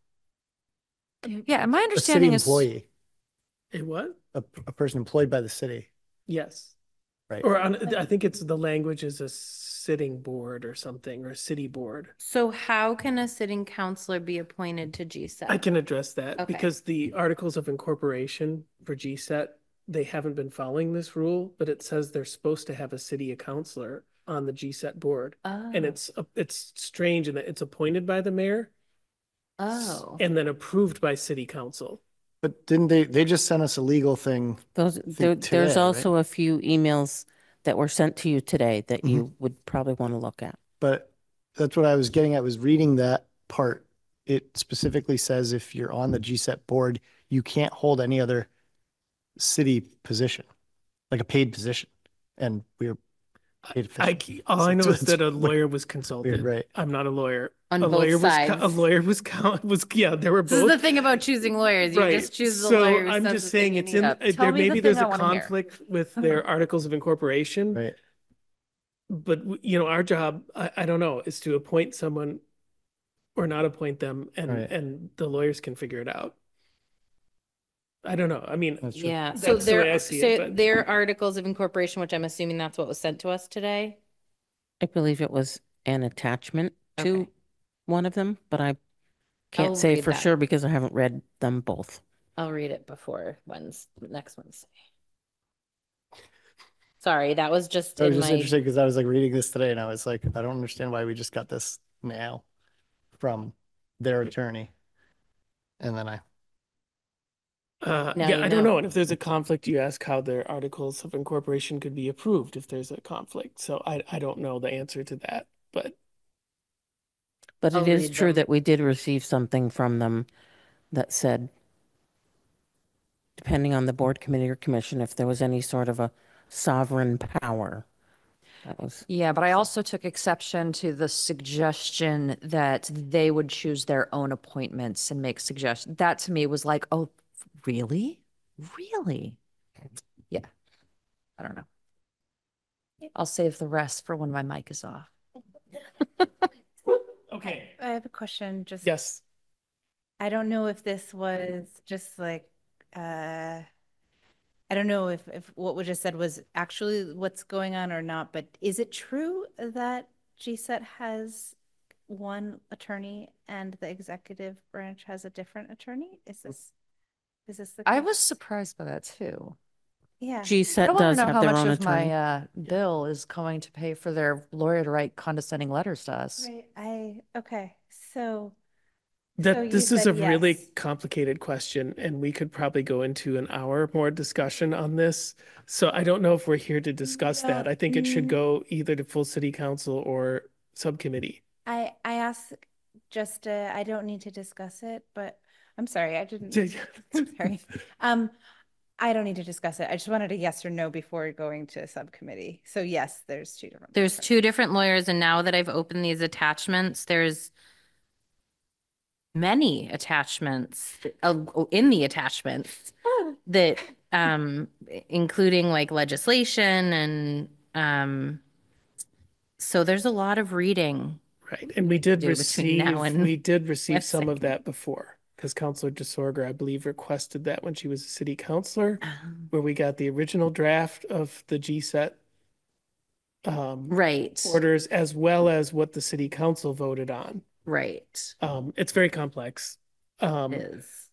Yeah, and my A city understanding is employee, A what? a person employed by the city, Yes. right? Or I think it's the language is a sitting board or something, or a city board. So how can a sitting councilor be appointed to GSET? I can address that Okay. because the articles of incorporation for GSET, they haven't been following this rule, but it says they're supposed to have a city councilor on the GSET board. And Oh, it's strange in that it's appointed by the mayor oh. and then approved by city council. But didn't they just sent us a legal thing? There's today, also a few emails that were sent to you today that you would probably want to look at. But that's what I was getting at, was reading that part. It specifically says if you're on the GSET board, you can't hold any other city position, like a paid position. And we're paid officials. All I know is It's that a weird, lawyer was consulted. right? I'm not a lawyer. On A both lawyer sides. a lawyer was yeah, there were This is the both. thing about choosing lawyers. You Right. just choose the So lawyer who I'm says just the saying thing you it's need. in Yeah, tell there me the maybe thing there's I a wanna hear. conflict with their articles of incorporation. Right. But our job, I don't know, is to appoint someone or not appoint them, and Right. and the lawyers can figure it out. I don't know. I mean, That's true. Yeah, so that's the way I see it. But their articles of incorporation, which I'm assuming that's what was sent to us today. I believe it was an attachment to Okay. one of them, but I can't I'll say read for that. sure because I haven't read them both. I'll read it before next Wednesday. Sorry, that was just It was in just my, interesting because I was like reading this today and I was like, I don't understand why we just got this now from their attorney. And then Now yeah, you I don't know. know. And if there's a conflict, you ask how their articles of incorporation could be approved if there's a conflict. So I don't know the answer to that, but But I'll it is read true them. that we did receive something from them that said, depending on the board, committee, or commission, if there was any sort of a sovereign power. That was, Yeah, but I also took exception to the suggestion that they would choose their own appointments and make suggestions. That to me was like, oh, really? Really? Yeah, I don't know. I'll save the rest for when my mic is off. okay. I have a question. Just Yes. I don't know if this was just like I don't know if what was just said was actually what's going on or not, but is it true that GSET has one attorney and the executive branch has a different attorney? Is this the I case? was surprised by that too. Yeah. I GSET want to does know have how their much own of attorney. my bill is going to pay for their lawyer to write condescending letters to us. Right. Okay. So That you this is said a really yes. complicated question, and we could probably go into an hour more discussion on this. So I don't know if we're here to discuss that. No, I think it should go either to full city council or subcommittee. I asked just I don't need to discuss it, but I'm sorry, I didn't. I'm sorry. I don't need to discuss it. I just wanted a yes or no before going to subcommittee. So yes, there's two different. There's two different lawyers, and now that I've opened these attachments, there's many attachments in the attachments that including like legislation and so there's a lot of reading. Right, and we do between now and did receive some of website. that before, because Counselor DeSorger, I believe, requested that when she was a city councilor, where we got the original draft of the GSET Right. orders, as well as what the city council voted on. Right. It's very complex. It is.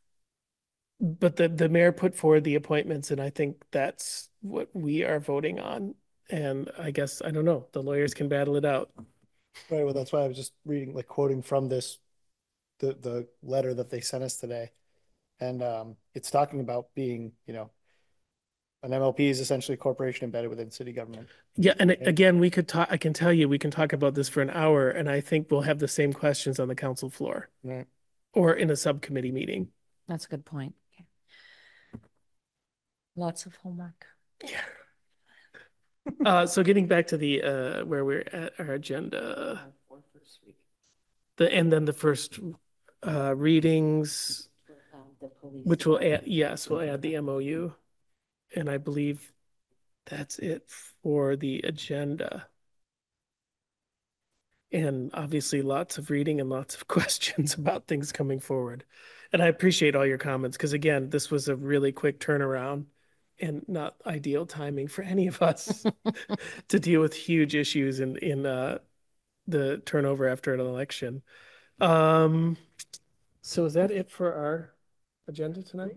But the mayor put forward the appointments, and I think that's what we are voting on. And I guess, I don't know, the lawyers can battle it out. Right, well, that's why I was just reading, like quoting from this, the letter that they sent us today. And it's talking about being, an MLP is essentially a corporation embedded within city government. Yeah, and again, we could talk, I can tell you, we can talk about this for an hour, and I think we'll have the same questions on the council floor Right. or in a subcommittee meeting. That's a good point. Okay. Lots of homework. Yeah. So getting back to the where we're at our agenda, and then the first readings, which will add, yes, we'll add the MOU, and I believe that's it for the agenda. And obviously lots of reading and lots of questions about things coming forward. And I appreciate all your comments, because again, this was a really quick turnaround and not ideal timing for any of us to deal with huge issues in the turnover after an election. So is that it for our agenda tonight?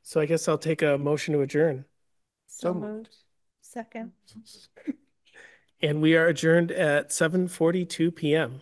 So I guess I'll take a motion to adjourn. So moved. Second. And we are adjourned at 7:42 p.m.